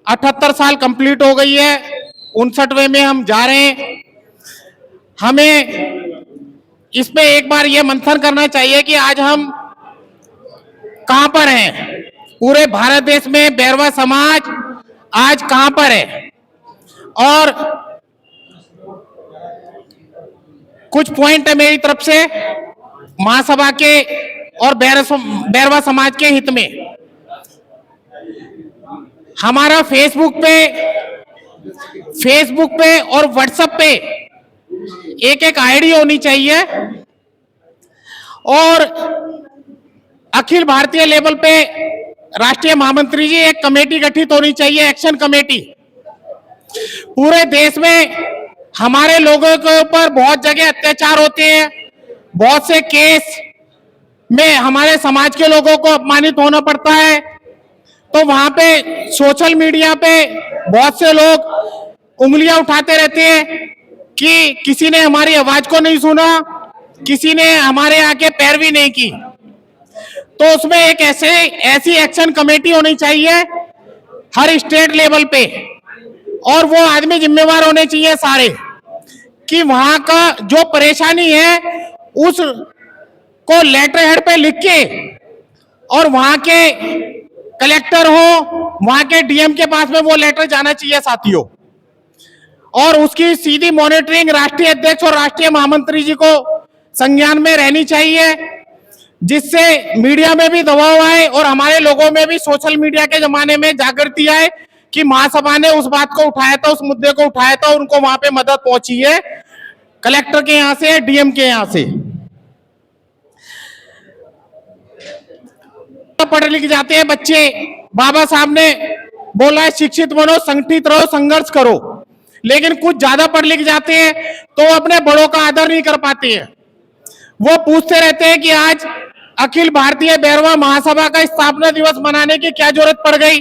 78 साल कंप्लीट हो गई है, 59वें में हम जा रहे हैं। हमें इसमें एक बार ये मंथन करना चाहिए कि आज हम कहां पर हैं। पूरे भारत देश में बैरवा समाज आज कहां पर है, और कुछ पॉइंट है मेरी तरफ से महासभा के और बैरवा समाज के हित में। हमारा फेसबुक पे और व्हाट्सएप पे एक आईडी होनी चाहिए और अखिल भारतीय लेवल पे राष्ट्रीय महामंत्री जी एक कमेटी गठित होनी चाहिए, एक्शन कमेटी। पूरे देश में हमारे लोगों के ऊपर बहुत जगह अत्याचार होते हैं, बहुत से केस में हमारे समाज के लोगों को अपमानित होना पड़ता है, तो वहां पे सोशल मीडिया पे बहुत से लोग उंगलियां उठाते रहते हैं कि किसी ने हमारी आवाज को नहीं सुना, किसी ने हमारे आके पैरवी नहीं की। तो उसमें एक ऐसी एक्शन कमेटी होनी चाहिए हर स्टेट लेवल पे, और वो आदमी जिम्मेवार होने चाहिए सारे कि वहां का जो परेशानी है उस को लेटर हेड पे लिख के और वहां के कलेक्टर हो, वहां के डीएम के पास में वो लेटर जाना चाहिए साथियों, और उसकी सीधी मॉनिटरिंग राष्ट्रीय अध्यक्ष और राष्ट्रीय महामंत्री जी को संज्ञान में रहनी चाहिए, जिससे मीडिया में भी दबाव आए और हमारे लोगों में भी सोशल मीडिया के जमाने में जागृति आए कि महासभा ने उस बात को उठाया था, उस मुद्दे को उठाया था, उनको वहां पे मदद पहुंची है कलेक्टर के यहां से, डीएम के यहां से। पढ़े लिख जाते हैं बच्चे, बाबा साहब ने बोला है शिक्षित बनो, संगठित रहो, संघर्ष करो, लेकिन कुछ ज्यादा पढ़ लिख जाते हैं तो अपने बड़ों का आदर नहीं कर पाते हैं। वो पूछते रहते हैं कि आज अखिल भारतीय बैरवा महासभा का स्थापना दिवस मनाने की क्या जरूरत पड़ गई?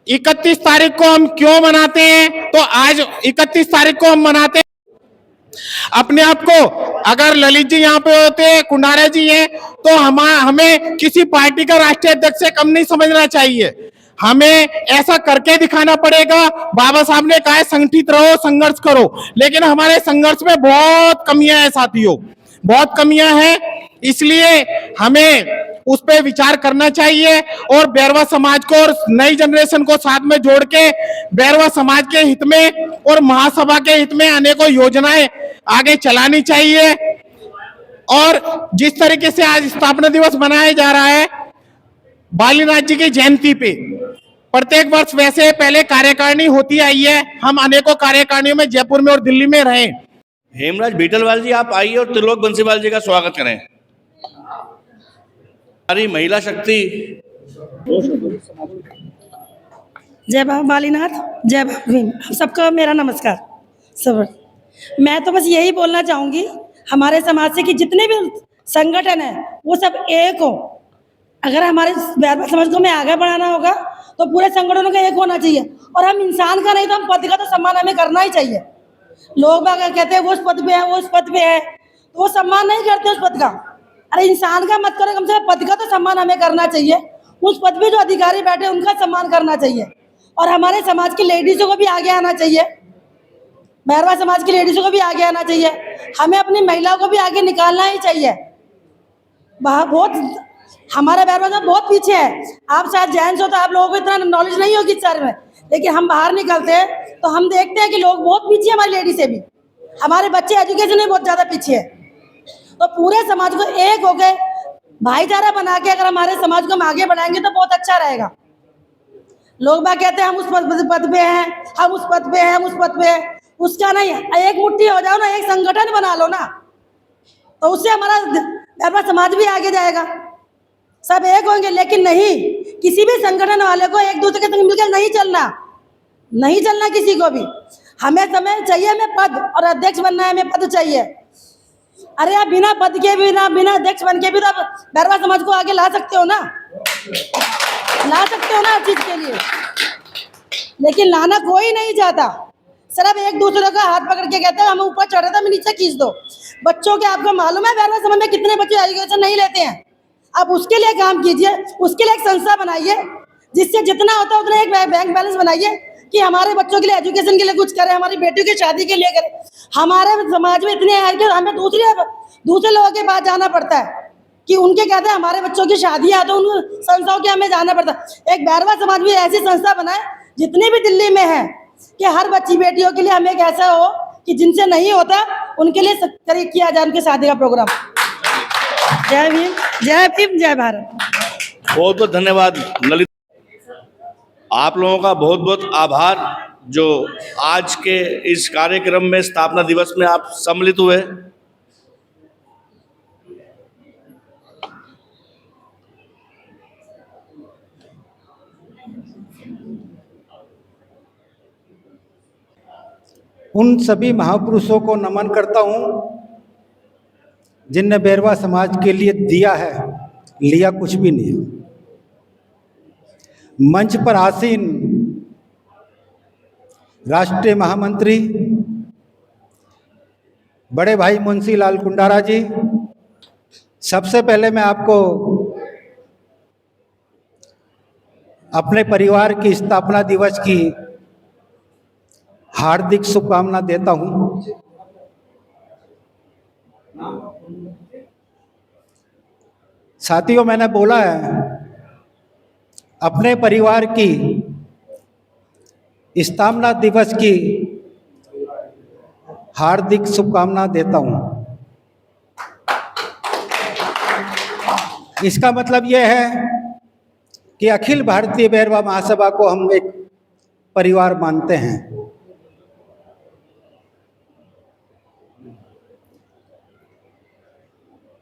31 तारीख को हम क्यों मनाते हैं? तो आज 31 तारीख को हम मनाते हैं अपने आप को। अगर ललित जी यहाँ पे होते, कुंडारा जी हैं, तो हमें किसी पार्टी का राष्ट्रीय अध्यक्ष से कम नहीं समझना चाहिए। हमें ऐसा करके दिखाना पड़ेगा। बाबा साहब ने कहा है संगठित रहो, संघर्ष करो, लेकिन हमारे संघर्ष में बहुत कमियां हैं साथियों, बहुत कमियां हैं। इसलिए हमें उस पर विचार करना चाहिए और बैरवा समाज को और नई जनरेशन को साथ में जोड़ के बैरवा समाज के हित में और महासभा के हित में अनेकों योजनाएं आगे चलानी चाहिए। और जिस तरीके से आज स्थापना दिवस मनाया जा रहा है बालीनाथ जी की जयंती पे, प्रत्येक वर्ष वैसे पहले कार्यकारिणी होती आई है, हम अनेकों कार्यकारिणियों में जयपुर में और दिल्ली में रहे। हेमराज भीटलवाल जी आप आइए और त्रिलोक बंसीवाल जी का स्वागत करें। हमारी महिला शक्ति। जय बाबा बालीनाथ, जय बाबा भीम, सबको मेरा नमस्कार। सब मैं तो बस यही बोलना चाहूँगी हमारे समाज से कि जितने भी संगठन हैं वो सब एक हो। अगर हमारे बैरवा समाज को हमें आगे बढ़ाना होगा तो पूरे संगठनों का एक होना चाहिए। और हम इंसान का नहीं तो हम पद का तो सम्मान हमें करना ही चाहिए। लोग अगर कहते हैं वो उस पद पे है, वो उस पद पे है, तो वो सम्मान नहीं करते उस पद का। अरे इंसान का मत करो, कम से कम पद का तो सम्मान हमें करना चाहिए। उस पद पे जो अधिकारी बैठे उनका सम्मान करना चाहिए। और हमारे समाज की लेडीज़ों को भी आगे आना चाहिए, बैरवा समाज की लेडीज़ों को भी आगे आना चाहिए। हमें अपनी महिलाओं को भी आगे निकालना ही चाहिए। बहुत हमारा बैरवा समाज बहुत पीछे है। आप शायद जेंट्स हो तो आप लोगों को इतना नॉलेज नहीं होगी इस बारे में, लेकिन हम बाहर निकलते हैं तो हम देखते हैं कि लोग बहुत पीछे हैं हमारी लेडी से भी। हमारे बच्चे एजुकेशन में बहुत ज़्यादा पीछे है। तो पूरे समाज को एक हो गए भाईचारा बना के अगर हमारे समाज को हम आगे बढ़ाएंगे तो बहुत अच्छा रहेगा। लोग बात कहते हैं हम उस पद पे हैं, हम उस पद पे हैं, हम उस पद पे हैं। उसका नहीं है, एक मुट्ठी हो जाओ ना, एक संगठन बना लो ना, तो उससे हमारा बैरवा समाज भी आगे जाएगा। सब एक होंगे, लेकिन नहीं, किसी भी संगठन वाले को एक दूसरे के संग मिलकर नहीं चलना, नहीं चलना किसी को भी। हमें समय चाहिए, हमें पद और अध्यक्ष बनना है, हमें पद चाहिए। अरे आप बिना पद के बिना अध्यक्ष बन के भी तो बैरवा समाज को आगे ला सकते हो ना, ला सकते हो ना हर चीज के लिए। लेकिन लाना कोई नहीं चाहता, सिर्फ एक दूसरे का हाथ पकड़ के कहते हैं हम ऊपर चढ़ रहे थे हमें नीचे खींच दो। बच्चों के आपको मालूम है बैरवा समाज में कितने बच्चे एजुकेशन नहीं लेते हैं? आप उसके लिए काम कीजिए, उसके लिए एक संस्था बनाइए जिससे जितना होता है उतना एक बैंक बैलेंस बनाइए कि हमारे बच्चों के लिए एजुकेशन के लिए कुछ करें, हमारी बेटियों की शादी के लिए करें। हमारे समाज में इतने हैं कि हमें दूसरे लोगों के पास जाना पड़ता है कि उनके कहते हैं हमारे बच्चों की शादी है तो उन संस्थाओं के हमें जाना पड़ता है। एक बैरवा समाज भी ऐसी संस्था बनाए जितनी भी दिल्ली में है कि हर बच्ची बेटियों के लिए हमें एक ऐसा हो कि जिनसे नहीं होता उनके लिए किया जाए उनके शादी का प्रोग्राम। जय भीम, जय भीम, जय भारत। बहुत बहुत धन्यवाद ललित, आप लोगों का बहुत बहुत आभार जो आज के इस कार्यक्रम में स्थापना दिवस में आप सम्मिलित हुए। उन सभी महापुरुषों को नमन करता हूँ जिनने बैरवा समाज के लिए दिया है, लिया कुछ भी नहीं। मंच पर आसीन राष्ट्रीय महामंत्री बड़े भाई मुंशी लाल कुंडारा जी, सबसे पहले मैं आपको अपने परिवार की स्थापना दिवस की हार्दिक शुभकामना देता हूं। साथियों, मैंने बोला है अपने परिवार की स्थापना दिवस की हार्दिक शुभकामना देता हूं। इसका मतलब यह है कि अखिल भारतीय बैरवा महासभा को हम एक परिवार मानते हैं।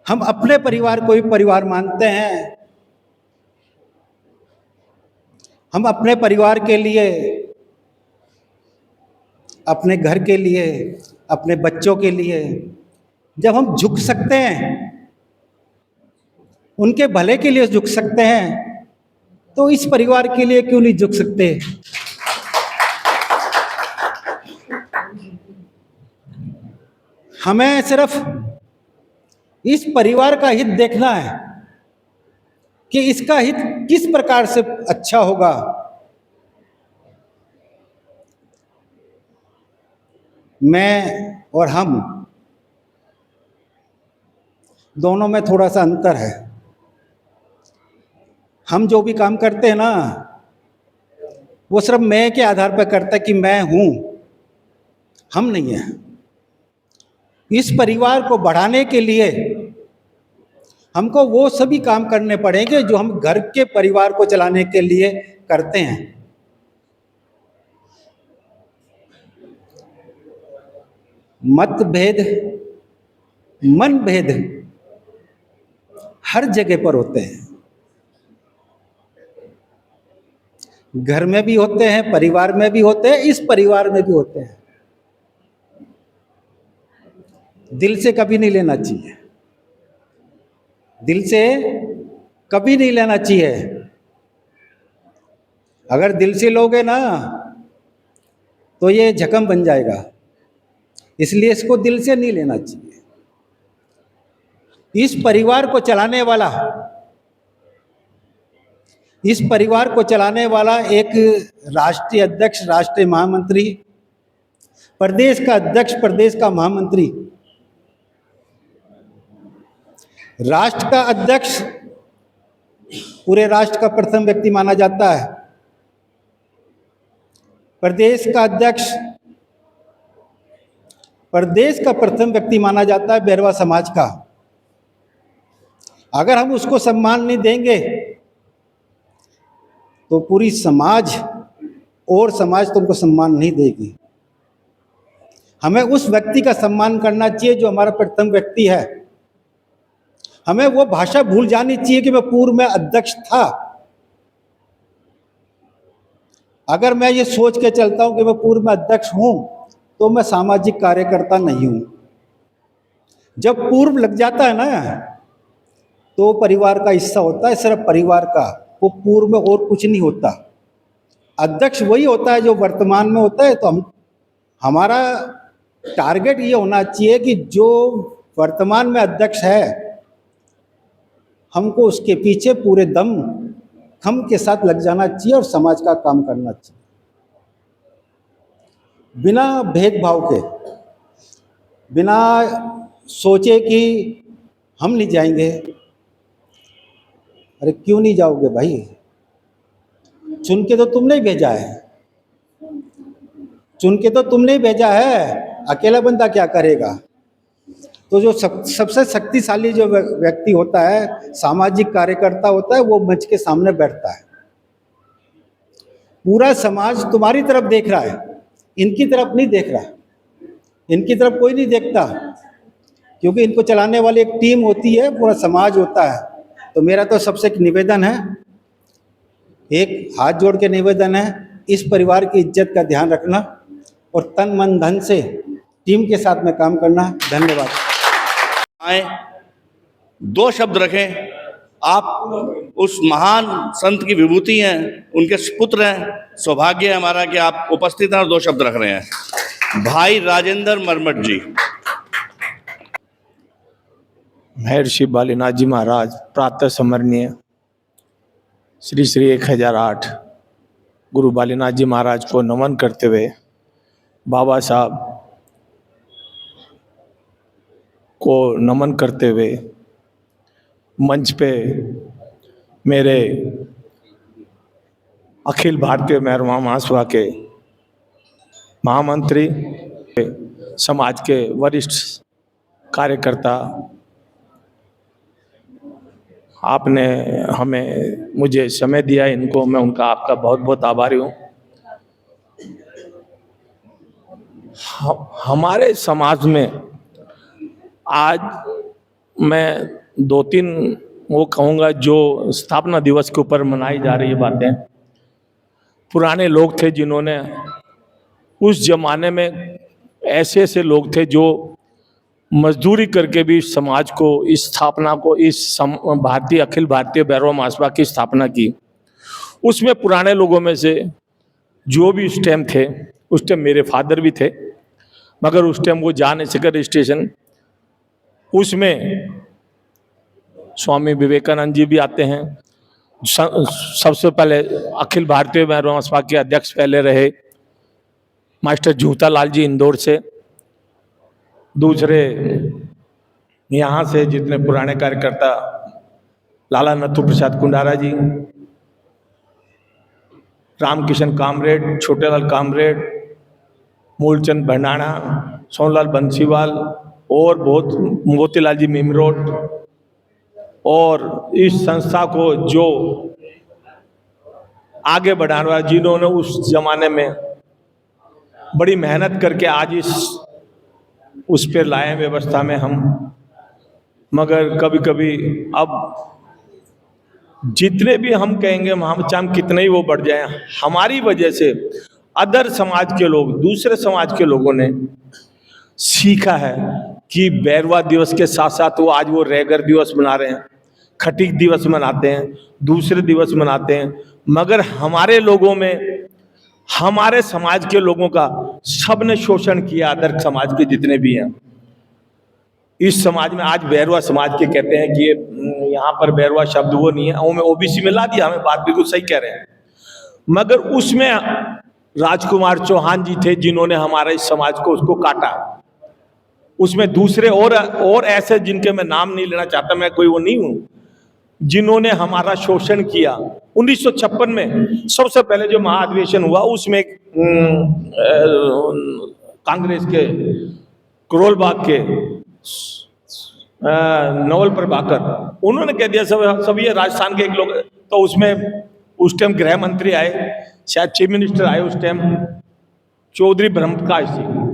हम अपने परिवार को ही परिवार मानते हैं। हम अपने परिवार के लिए, अपने घर के लिए, अपने बच्चों के लिए जब हम झुक सकते हैं उनके भले के लिए झुक सकते हैं तो इस परिवार के लिए क्यों नहीं झुक सकते? हमें सिर्फ इस परिवार का हित देखना है कि इसका हित किस प्रकार से अच्छा होगा। मैं और हम दोनों में थोड़ा सा अंतर है। हम जो भी काम करते हैं ना, वो सिर्फ मैं के आधार पर करता है कि मैं हूं, हम नहीं है। इस परिवार को बढ़ाने के लिए हमको वो सभी काम करने पड़ेंगे जो हम घर के परिवार को चलाने के लिए करते हैं। मतभेद, मनभेद हर जगह पर होते हैं। घर में भी होते हैं, परिवार में भी होते हैं, इस परिवार में भी होते हैं। दिल से कभी नहीं लेना चाहिए, दिल से कभी नहीं लेना चाहिए। अगर दिल से लोगे ना तो ये जख्म बन जाएगा, इसलिए इसको दिल से नहीं लेना चाहिए। इस परिवार को चलाने वाला, इस परिवार को चलाने वाला एक राष्ट्रीय अध्यक्ष, राष्ट्रीय महामंत्री, प्रदेश का अध्यक्ष, प्रदेश का महामंत्री, राष्ट्र का अध्यक्ष पूरे राष्ट्र का प्रथम व्यक्ति माना जाता है। प्रदेश का अध्यक्ष प्रदेश का प्रथम व्यक्ति माना जाता है बैरवा समाज का। अगर हम उसको सम्मान नहीं देंगे तो पूरी समाज और समाज तुमको सम्मान नहीं देगी। हमें उस व्यक्ति का सम्मान करना चाहिए जो हमारा प्रथम व्यक्ति है। हमें वो भाषा भूल जानी चाहिए कि मैं पूर्व में अध्यक्ष था। अगर मैं ये सोच के चलता हूं कि मैं पूर्व में अध्यक्ष हूं तो मैं सामाजिक कार्यकर्ता नहीं हूं। जब पूर्व लग जाता है ना तो परिवार का हिस्सा होता है, सिर्फ परिवार का, वो पूर्व में और कुछ नहीं होता। अध्यक्ष वही होता है जो वर्तमान में होता है। तो हमारा टारगेट ये होना चाहिए कि जो वर्तमान में अध्यक्ष है हमको उसके पीछे पूरे दम खम के साथ लग जाना चाहिए और समाज का काम करना चाहिए बिना भेदभाव के, बिना सोचे कि हम नहीं जाएंगे। अरे क्यों नहीं जाओगे भाई? चुन के तो तुमने ही भेजा है, चुन के तो तुमने ही भेजा है, अकेला बंदा क्या करेगा? तो जो सबसे शक्तिशाली जो व्यक्ति होता है, सामाजिक कार्यकर्ता होता है, वो मंच के सामने बैठता है। पूरा समाज तुम्हारी तरफ देख रहा है, इनकी तरफ नहीं देख रहा। इनकी तरफ कोई नहीं देखता क्योंकि इनको चलाने वाली एक टीम होती है, पूरा समाज होता है। तो मेरा तो सबसे एक निवेदन है, एक हाथ जोड़ के निवेदन है, इस परिवार की इज्जत का ध्यान रखना और तन मन धन से टीम के साथ में काम करना। धन्यवाद। आए दो शब्द रखें। आप उस महान संत की विभूति हैं, उनके पुत्र हैं। सौभाग्य है हमारा कि आप उपस्थित हैं और दो शब्द रख रहे हैं। भाई राजेंद्र मरमट जी। महर्षि बालीनाथ जी महाराज प्रातः स्मरणीय श्री श्री 1008 गुरु बालीनाथ जी महाराज को नमन करते हुए बाबा साहब को नमन करते हुए मंच पे मेरे अखिल भारतीय मेहरमा महासभा के महामंत्री, समाज के वरिष्ठ कार्यकर्ता, आपने मुझे समय दिया, इनको मैं उनका आपका बहुत बहुत आभारी हूँ। हमारे समाज में आज मैं 2-3 वो कहूँगा जो स्थापना दिवस के ऊपर मनाई जा रही है बातें। पुराने लोग थे जिन्होंने, उस जमाने में ऐसे ऐसे लोग थे जो मजदूरी करके भी समाज को इस स्थापना को भारतीय अखिल भारतीय भैरवा महासभा की स्थापना की। उसमें पुराने लोगों में से जो भी उस टाइम थे, उस टाइम मेरे फादर भी थे, मगर उस टाइम वो जा नहीं सके रजिस्ट्रेशन। उसमें स्वामी विवेकानंद जी भी आते हैं। सबसे पहले अखिल भारतीय भैरवा महासभा के अध्यक्ष पहले रहे मास्टर जूता लाल जी इंदौर से। दूसरे यहाँ से जितने पुराने कार्यकर्ता, लाला नथु प्रसाद कुंडारा जी, रामकिशन कामरेड, छोटेलाल कामरेड, मूलचंद भंडाणा, सोनलाल बंसीवाल और बहुत मोतीलाल जी मिमरोट, और इस संस्था को जो आगे बढ़ाने वाला, जिन्होंने उस जमाने में बड़ी मेहनत करके आज उस पर लाए व्यवस्था में हम। मगर कभी कभी अब जितने भी हम कहेंगे, हम चाहे कितने ही वो बढ़ जाए, हमारी वजह से अदर समाज के लोग, दूसरे समाज के लोगों ने सीखा है कि बैरवा दिवस के साथ साथ वो आज वो रैगर दिवस मना रहे हैं, खटीक दिवस मनाते हैं, दूसरे दिवस मनाते हैं। मगर हमारे लोगों में, हमारे समाज के लोगों का सबने शोषण किया, अदर समाज के जितने भी हैं। इस समाज में आज बैरवा समाज के कहते हैं कि ये यहाँ पर बैरवा शब्द वो नहीं है, हमें ओबीसी में ला दिया, हमें बात बिल्कुल सही कह रहे हैं। मगर उसमें राजकुमार चौहान जी थे जिन्होंने हमारे इस समाज को उसको काटा। उसमें दूसरे और ऐसे जिनके मैं नाम नहीं लेना चाहता, मैं कोई वो नहीं हूँ, जिन्होंने हमारा शोषण किया। 1956 में सबसे पहले जो महाअधिवेशन हुआ उसमें कांग्रेस के करोल बाग के नवल प्रभाकर, उन्होंने कह दिया सब ये राजस्थान के एक लोग। तो उसमें उस टाइम गृह मंत्री आए, शायद चीफ मिनिस्टर आए उस टाइम, चौधरी ब्रह्मप्रकाश जी।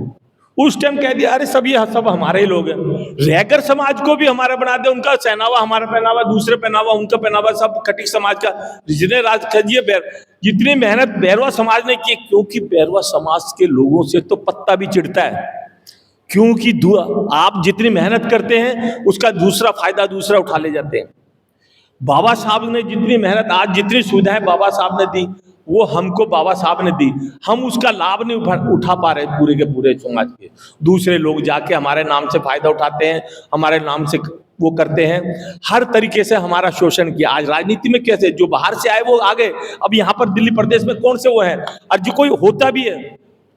उस टाइम कह दिया अरे सब ये सब हमारे ही लोग हैं। रैगर समाज को भी हमारा बना दे, उनका पहनावा हमारा पहनावा, दूसरे पहनावा उनका पहनावा, सब खटीक समाज का जितने राज खजिए जितनी मेहनत बैरवा समाज ने की, क्योंकि बैरवा समाज के लोगों से तो पत्ता भी चिढ़ता है, क्योंकि आप जितनी मेहनत करते हैं उसका दूसरा फायदा दूसरा उठा ले जाते हैं। बाबा साहब ने जितनी मेहनत, आज जितनी सुविधाएं बाबा साहब ने दी वो हमको बाबा साहब ने दी, हम उसका लाभ नहीं उठा पा रहे पूरे के पूरे समाज के। दूसरे लोग जाके हमारे नाम से फायदा उठाते हैं, हमारे नाम से वो करते हैं, हर तरीके से हमारा शोषण किया। आज राजनीति में कैसे जो बाहर से आए वो आगे, अब यहाँ पर दिल्ली प्रदेश में कौन से वो है, और जो कोई होता भी है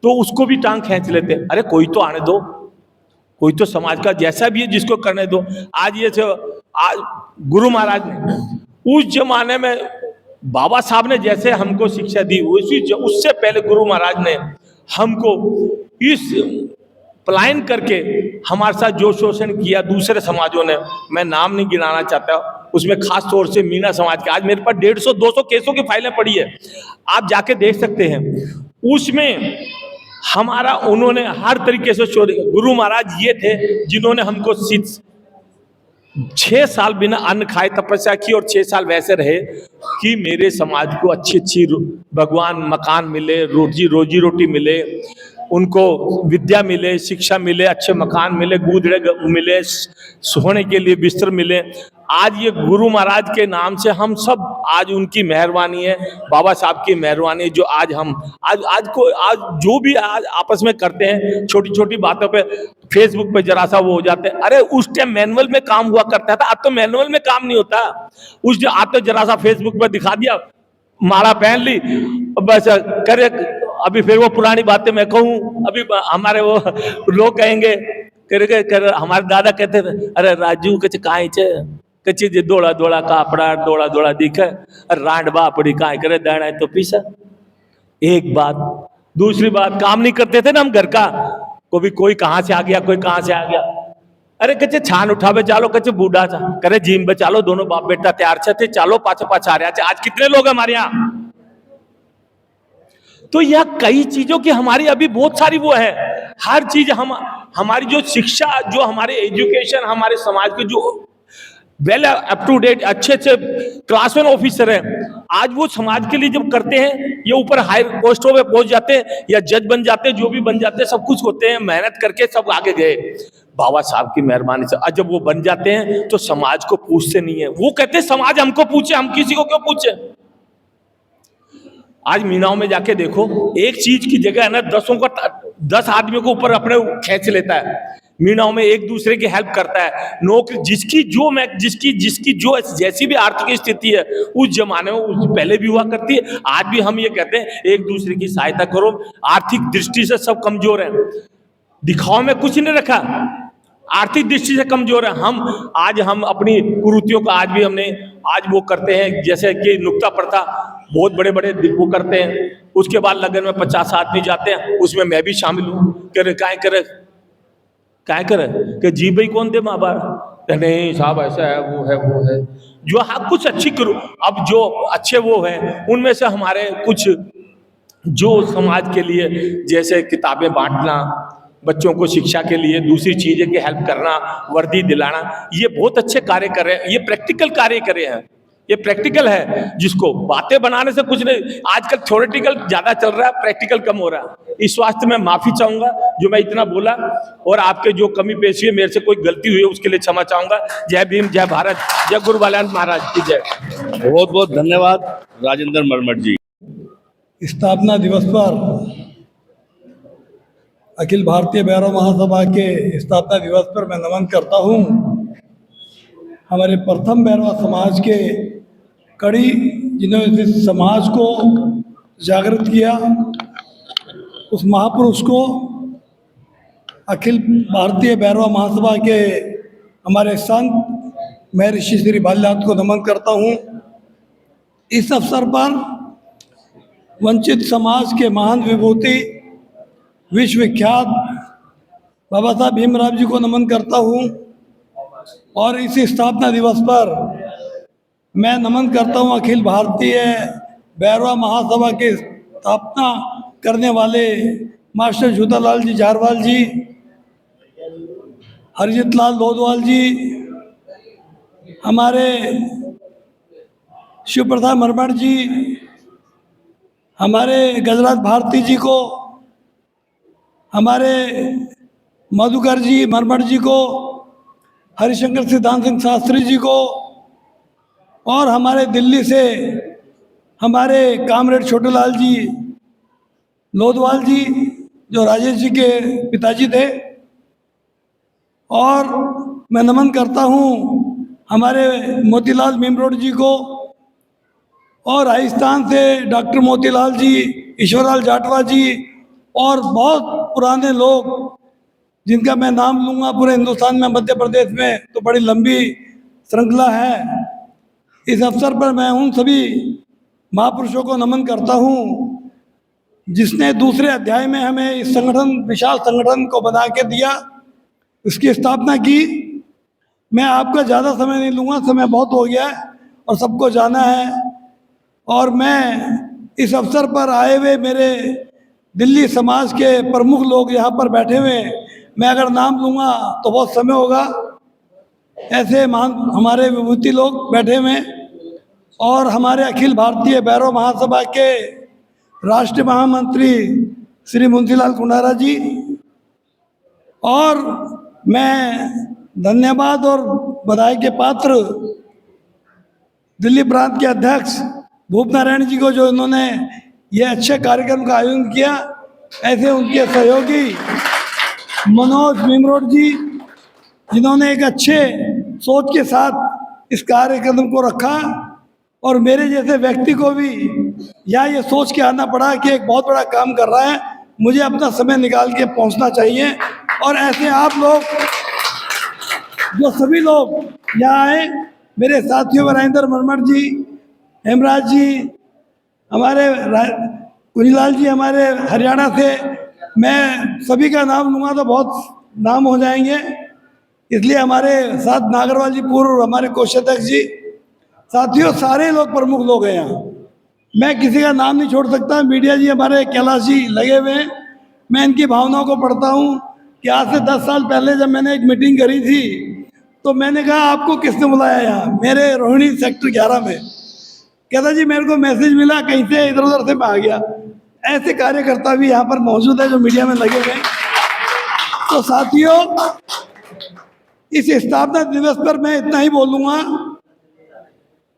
तो उसको भी टांग खींच लेते हैं। अरे कोई तो आने दो, कोई तो समाज का जैसा भी है जिसको करने दो। आज ये आज गुरु महाराज ने उस जमाने में बाबा साहब ने जैसे हमको शिक्षा दी, उससे पहले गुरु महाराज ने हमको इस पलायन करके हमारे साथ जो शोषण किया दूसरे समाजों ने, मैं नाम नहीं गिनाना चाहता, उसमें खास तौर से मीना समाज के। आज मेरे पास 150-200 केसों की फाइलें पड़ी है, आप जाके देख सकते हैं। उसमें हमारा उन्होंने हर तरीके से गुरु महाराज ये थे जिन्होंने हमको 6 साल बिना अन्न खाए तपस्या की, और 6 साल वैसे रहे कि मेरे समाज को अच्छी भगवान मकान मिले, रोजी रोटी मिले, उनको विद्या मिले, शिक्षा मिले, अच्छे मकान मिले, गूदड़े मिले, सोने के लिए बिस्तर मिले। आज ये गुरु महाराज के नाम से हम सब, आज उनकी मेहरबानी है, बाबा साहब की मेहरबानी, जो आज हम आज जो भी आज आपस में करते हैं, छोटी छोटी बातों पे फेसबुक पे जरा सा वो हो जाते हैं। अरे उस टाइम मैनुअल में काम हुआ करता था, अब तो मैनुअल में काम नहीं होता। उस आज तो जरा सा फेसबुक पे दिखा दिया, माला पहन ली, बस करे। अभी फिर वो पुरानी बातें मैं कहूँ, अभी हमारे वो लोग कहेंगे, हमारे दादा कहते थे, अरे राजू कचे कहाँ छे, कच्ची दौड़ा दौड़ा कापड़ा दौड़ा दौड़ा दिखे, रांड बापड़ी कहाँ करे, दाना तो पीसा। एक बात, दूसरी बात, काम नहीं करते थे ना हम घर का, कोई कहाँ से आ गया, कोई कहाँ से आ गया, अरे कच्चे छान उठावे चालो, कच्चे बूढ़ा था करे जिम पे चालो, दोनों बाप बेटा तैयार थे, चालो पाछे पाछा आ रहा। आज कितने लोग हमारे यहाँ। तो यह कई चीजों की हमारी अभी बहुत सारी वो है, हर चीज हमारी जो शिक्षा, जो हमारे एजुकेशन, हमारे समाज के जो वेल अप टू डेट अच्छे क्लास 1 ऑफिसर हैं, आज वो समाज के लिए जब करते हैं, ये ऊपर हाई पोस्टों पे पहुंच जाते हैं या जज बन जाते हैं, जो भी बन जाते हैं, सब कुछ होते हैं, मेहनत करके सब आगे गए बाबा साहब की मेहरबानी से। आज जब वो बन जाते हैं तो समाज को पूछते नहीं है, वो कहते हैं समाज हमको पूछे, हम किसी को क्यों पूछे। आज मीनाओं में जाके देखो, एक चीज की जगह है ना 10 आदमियों को ऊपर अपने खींच लेता है। मीनाओं में एक दूसरे की हेल्प करता है। नौकरी जिसकी जो जैसी भी आर्थिक स्थिति है उस जमाने में उस पहले भी हुआ करती है, आज भी हम ये कहते हैं एक दूसरे की सहायता करो। आर्थिक दृष्टि से सब कमजोर हैं, दिखाव में कुछ नहीं रखा, आर्थिक दृष्टि से कमजोर है। हम अपनी कुरीतियों का आज वो करते हैं, जैसे कि नुक्ता प्रथा बहुत बड़े बड़े वो करते हैं। उसके बाद लगन में 50 आदमी जाते हैं, उसमें मैं भी शामिल हूँ। क्या करे कि जी भाई कौन दे माँ बाप, नहीं साहब ऐसा है वो है जो हाँ कुछ अच्छी करो। अब जो अच्छे वो है उनमें से हमारे कुछ जो समाज के लिए जैसे किताबें बांटना, बच्चों को शिक्षा के लिए दूसरी चीजें की हेल्प करना, वर्दी दिलाना, ये बहुत अच्छे कार्य कर रहे हैं। ये प्रैक्टिकल कार्य कर रहे हैं, ये प्रैक्टिकल है, जिसको बातें बनाने से कुछ नहीं। आजकल थ्योरेटिकल ज्यादा चल रहा है, प्रैक्टिकल कम हो रहा है। इस वास्ते मैं माफी चाहूंगा जो मैं इतना बोला, और आपके जो कमी पेशी है, मेरे से कोई गलती हुई है उसके लिए क्षमा चाहूंगा। जय भीम, जय भारत, जय गुरु बालानंद महाराज की जय। बहुत बहुत धन्यवाद राजेंद्र मरमट जी। स्थापना दिवस पर, अखिल भारतीय भैरव महासभा के स्थापना दिवस पर मैं नमन करता हूँ। हमारे प्रथम भैरवा समाज के कड़ी, जिन्होंने इस समाज को जागृत किया, उस महापुरुष को अखिल भारतीय भैरवा महासभा के हमारे संत मैं ऋषि श्री बाल्यानाथ को नमन करता हूँ। इस अवसर पर वंचित समाज के महान विभूति विश्वविख्यात बाबा साहब भीमराव जी को नमन करता हूँ। और इस स्थापना दिवस पर मैं नमन करता हूँ अखिल भारतीय भैरवा महासभा के स्थापना करने वाले मास्टर झूठालाल जी जारवाल जी, हरजीत लाल लोधवाल जी, हमारे शिव प्रसाद मरमट जी, हमारे गजराज भारती जी को, हमारे मधुकर जी मरमट जी को, हरिशंकर सिद्धांत सिंह शास्त्री जी को, और हमारे दिल्ली से हमारे कामरेड छोटेलाल जी लोधवाल जी जो राजेश जी के पिताजी थे। और मैं नमन करता हूँ हमारे मोतीलाल मीमरोड जी को, और राजस्थान से डॉक्टर मोतीलाल जी, ईश्वरलाल जाटवा जी, और बहुत पुराने लोग जिनका मैं नाम लूँगा पूरे हिंदुस्तान में, मध्य प्रदेश में तो बड़ी लंबी श्रृंखला है। इस अवसर पर मैं उन सभी महापुरुषों को नमन करता हूँ जिसने दूसरे अध्याय में हमें इस संगठन, विशाल संगठन को बना के दिया, इसकी स्थापना की। मैं आपका ज़्यादा समय नहीं लूँगा, समय बहुत हो गया है और सबको जाना है। और मैं इस अवसर पर आए हुए मेरे दिल्ली समाज के प्रमुख लोग यहाँ पर बैठे हुए, मैं अगर नाम लूँगा तो बहुत समय होगा, ऐसे महान हमारे विभूति लोग बैठे हुए, और हमारे अखिल भारतीय भैरव महासभा के राष्ट्रीय महामंत्री श्री मुंशीलाल कुंडारा जी, और मैं धन्यवाद और बधाई के पात्र दिल्ली प्रांत के अध्यक्ष भूप नारायण जी को, जो इन्होंने ये अच्छे कार्यक्रम का आयोजन किया। ऐसे उनके सहयोगी मनोज मीमरोड जी, जिन्होंने एक अच्छे सोच के साथ इस कार्यक्रम को रखा, और मेरे जैसे व्यक्ति को भी यहाँ ये सोच के आना पड़ा कि एक बहुत बड़ा काम कर रहा है, मुझे अपना समय निकाल के पहुँचना चाहिए। और ऐसे आप लोग जो सभी लोग यहाँ आए, मेरे साथियों राजेंद्र मरमट जी, हेमराज जी, हमारे कुंजीलाल जी हमारे हरियाणा से, मैं सभी का नाम लूँगा तो बहुत नाम हो जाएंगे, इसलिए हमारे साथ नागरवाल जी पूर्व हमारे कोषाध्यक्ष जी, साथियों सारे लोग प्रमुख लोग हैं यहाँ, मैं किसी का नाम नहीं छोड़ सकता। मीडिया जी हमारे कैलाश जी लगे हुए हैं, मैं इनकी भावनाओं को पढ़ता हूँ कि आज से 10 साल पहले जब मैंने एक मीटिंग करी थी तो मैंने कहा आपको किसने बुलाया यहाँ, मेरे रोहिणी सेक्टर 11 में, कहता जी मेरे को मैसेज मिला कहीं से, इधर उधर से मैं आ गया। ऐसे कार्यकर्ता भी यहाँ पर मौजूद है जो मीडिया में लगे हुए हैं। तो साथियों, इस स्थापना दिवस पर मैं इतना ही बोलूँगा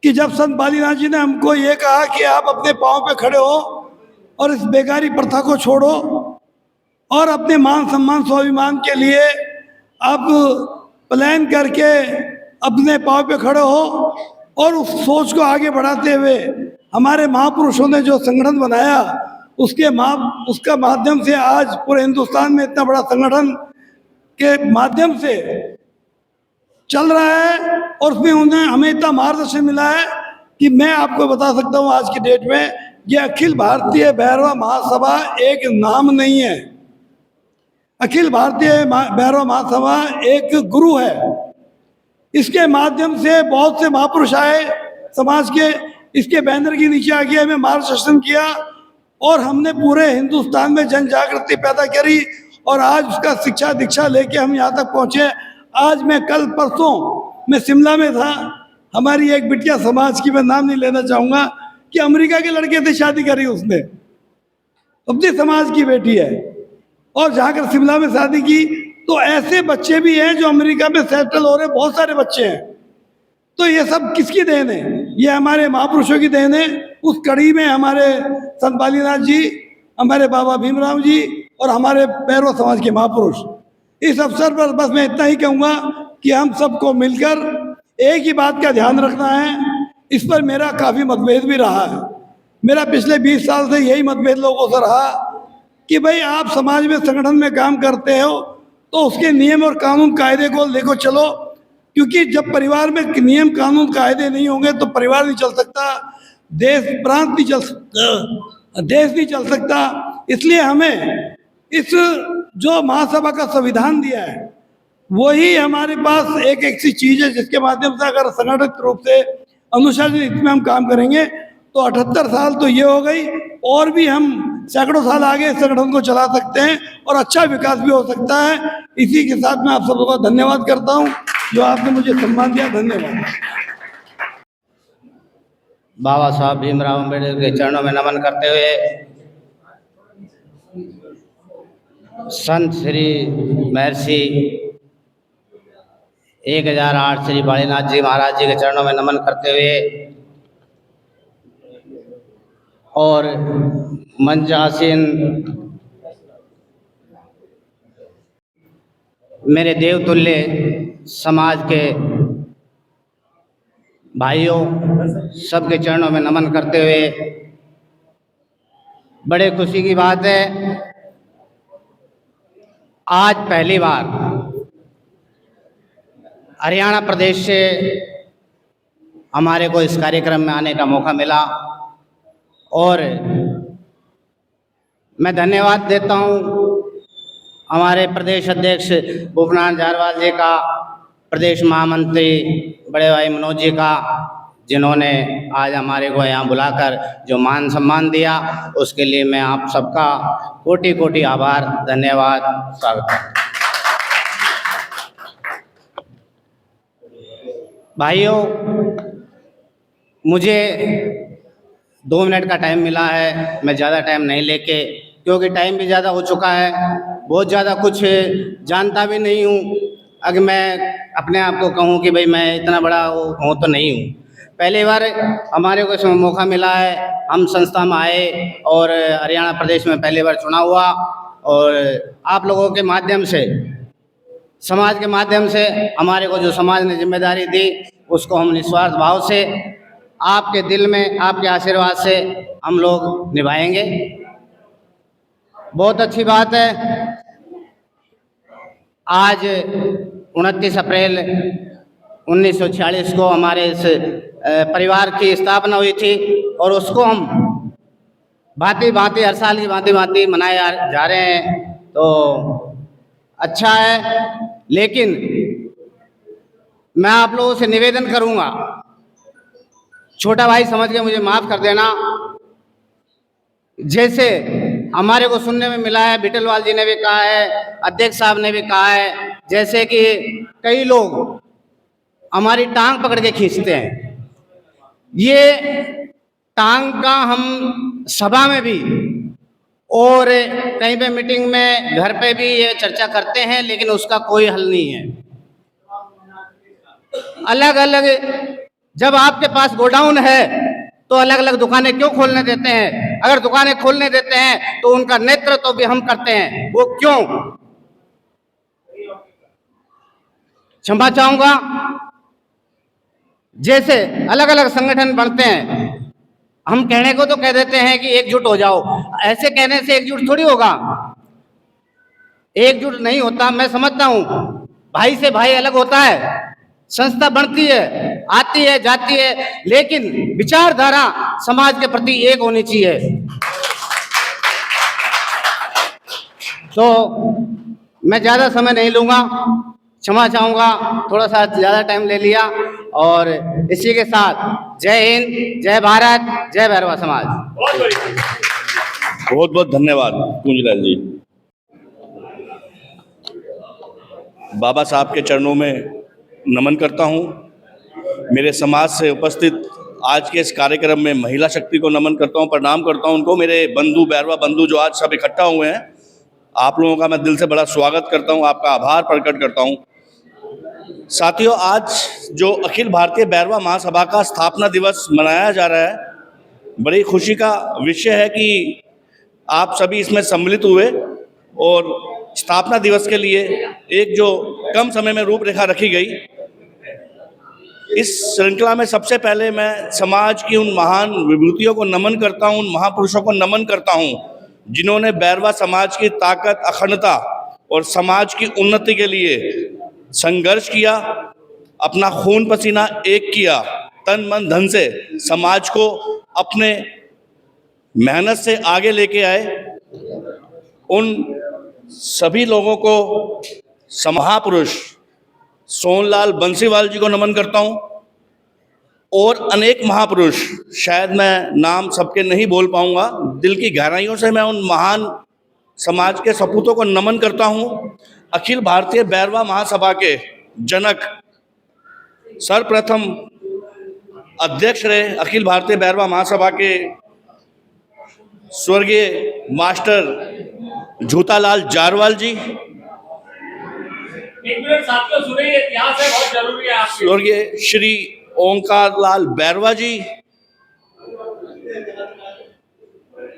कि जब संत बालीनाथ जी ने हमको ये कहा कि आप अपने पाँव पे खड़े हो और इस बेकारी प्रथा को छोड़ो और अपने मान सम्मान स्वाभिमान के लिए आप प्लान करके अपने पाँव पे खड़े हो और उस सोच को आगे बढ़ाते हुए हमारे महापुरुषों ने जो संगठन बनाया उसका माध्यम से आज पूरे हिंदुस्तान में इतना बड़ा संगठन के माध्यम से चल रहा है और उसमें उन्हें हमें इतना मार्गदर्शन मिला है कि मैं आपको बता सकता हूँ आज की डेट में ये अखिल भारतीय भैरवा महासभा एक नाम नहीं है। अखिल भारतीय भैरवा महासभा एक गुरु है। इसके माध्यम से बहुत से महापुरुष आए समाज के, इसके बैनर के नीचे आके हमें मार्गदर्शन किया और हमने पूरे हिंदुस्तान में जन जागृति पैदा करी और आज उसका शिक्षा दीक्षा लेके हम यहाँ तक पहुँचे। आज मैं कल परसों मैं शिमला में था, हमारी एक बिटिया समाज की, मैं नाम नहीं लेना चाहूँगा, कि अमेरिका के लड़के से शादी करी उसने, अपने समाज की बेटी है, और जाकर शिमला में शादी की। तो ऐसे बच्चे भी हैं जो अमेरिका में सेटल हो रहे, बहुत सारे बच्चे हैं। तो ये सब किसकी देन है? ये हमारे महापुरुषों की देन है। उस कड़ी में हमारे संत बालीनाथ जी, हमारे बाबा भीमराव जी और हमारे भैरव समाज के महापुरुष। इस अवसर पर बस मैं इतना ही कहूँगा कि हम सबको मिलकर एक ही बात का ध्यान रखना है। इस पर मेरा काफ़ी मतभेद भी रहा है। मेरा पिछले 20 साल से यही मतभेद लोगों से रहा कि भाई आप समाज में संगठन में काम करते हो तो उसके नियम और कानून कायदे को लेकर चलो, क्योंकि जब परिवार में नियम कानून कायदे नहीं होंगे तो परिवार नहीं चल सकता, देश प्रांत नहीं चल सकता, देश नहीं चल सकता। इसलिए हमें इस जो महासभा का संविधान दिया है वही हमारे पास एक ऐसी चीज है जिसके माध्यम से अगर संगठित रूप से अनुशासित में हम काम करेंगे तो 78 साल तो ये हो गई, और भी हम सैकड़ों साल आगे संगठन को चला सकते हैं और अच्छा विकास भी हो सकता है। इसी के साथ मैं आप सबको का धन्यवाद करता हूँ जो आपने मुझे सम्मान दिया। धन्यवाद। बाबा साहब भीमराव अम्बेडकर के चरणों में नमन करते हुए संत श्री महर्षि 1008 श्री बालीनाथ जी महाराज जी के चरणों में नमन करते हुए और मंच आसीन मेरे देवतुल्य समाज के भाइयों सबके चरणों में नमन करते हुए बड़े खुशी की बात है, आज पहली बार हरियाणा प्रदेश से हमारे को इस कार्यक्रम में आने का मौका मिला और मैं धन्यवाद देता हूं हमारे प्रदेश अध्यक्ष भूपनाथ जारवाल जी का, प्रदेश महामंत्री बड़े भाई मनोज जी का, जिन्होंने आज हमारे को यहाँ बुलाकर जो मान सम्मान दिया उसके लिए मैं आप सबका कोटि कोटि आभार, धन्यवाद, स्वागत है। भाइयों, मुझे 2 मिनट का टाइम मिला है, मैं ज़्यादा टाइम नहीं लेके, क्योंकि टाइम भी ज़्यादा हो चुका है, बहुत ज़्यादा कुछ जानता भी नहीं हूँ। अगर मैं अपने आप को कहूँ कि भाई मैं इतना बड़ा हूँ तो नहीं हूँ। पहली बार हमारे को इसमें मौका मिला है, हम संस्था में आए और हरियाणा प्रदेश में पहली बार चुना हुआ, और आप लोगों के माध्यम से, समाज के माध्यम से हमारे को जो समाज ने जिम्मेदारी दी उसको हम निस्वार्थ भाव से आपके दिल में, आपके आशीर्वाद से हम लोग निभाएंगे। बहुत अच्छी बात है, आज 29 अप्रैल 1946 को हमारे इस परिवार की स्थापना हुई थी और उसको हम भांति भांति हर साल की भांति भांति मनाए जा रहे हैं, तो अच्छा है। लेकिन मैं आप लोगों से निवेदन करूंगा, छोटा भाई समझ के मुझे माफ़ कर देना, जैसे हमारे को सुनने में मिला है, बिटलवाल जी ने भी कहा है, अध्यक्ष साहब ने भी कहा है, जैसे कि कई लोग हमारी टांग पकड़ के खींचते हैं। ये टांग का हम सभा में भी और कहीं पे मीटिंग में, घर पे भी ये चर्चा करते हैं, लेकिन उसका कोई हल नहीं है। अलग अलग, जब आपके पास गोडाउन है तो अलग अलग दुकानें क्यों खोलने देते हैं? अगर दुकानें खोलने देते हैं तो उनका नेतृत्व तो भी हम करते हैं, वो क्यों? क्षमा चाहूंगा, जैसे अलग अलग संगठन बनते हैं, हम कहने को तो कह देते हैं कि एकजुट हो जाओ, ऐसे कहने से एकजुट थोड़ी होगा, एकजुट नहीं होता। मैं समझता हूं भाई से भाई अलग होता है, संस्था बनती है, आती है, जाती है, लेकिन विचारधारा समाज के प्रति एक होनी चाहिए। तो मैं ज्यादा समय नहीं लूंगा, क्षमा चाहूंगा, थोड़ा सा ज्यादा टाइम ले लिया। और इसी के साथ जय हिंद, जय भारत, जय भैरवा समाज। बहुत बहुत धन्यवाद कुंजलाल जी। बाबा साहब के चरणों में नमन करता हूँ। मेरे समाज से उपस्थित आज के इस कार्यक्रम में महिला शक्ति को नमन करता हूँ, प्रणाम करता हूँ उनको। मेरे बंधु, बैरवा बंधु जो आज सब इकट्ठा हुए हैं, आप लोगों का मैं दिल से बड़ा स्वागत करता हूँ, आपका आभार प्रकट करता हूँ। साथियों, आज जो अखिल भारतीय बैरवा महासभा का स्थापना दिवस मनाया जा रहा है, बड़ी खुशी का विषय है कि आप सभी इसमें सम्मिलित हुए और स्थापना दिवस के लिए एक जो कम समय में रूपरेखा रखी गई, इस श्रृंखला में सबसे पहले मैं समाज की उन महान विभूतियों को नमन करता हूं, उन महापुरुषों को नमन करता हूं, जिन्होंने बैरवा समाज की ताकत, अखंडता और समाज की उन्नति के लिए संघर्ष किया, अपना खून पसीना एक किया, तन मन धन से समाज को अपने मेहनत से आगे लेके आए। उन सभी लोगों को महापुरुष सोनलाल बंसीवाल जी को नमन करता हूं और अनेक महापुरुष, शायद मैं नाम सबके नहीं बोल पाऊंगा, दिल की गहराइयों से मैं उन महान समाज के सपूतों को नमन करता हूं। अखिल भारतीय बैरवा महासभा के जनक, सर्वप्रथम अध्यक्ष रहे अखिल भारतीय बैरवा महासभा के स्वर्गीय मास्टर झूठालाल जारवाल जी। एक मिनट साथियों, सुने, ये इतिहास है, बहुत जरूरी है आपके। स्वर्गीय श्री ओंकार लाल बैरवा जी,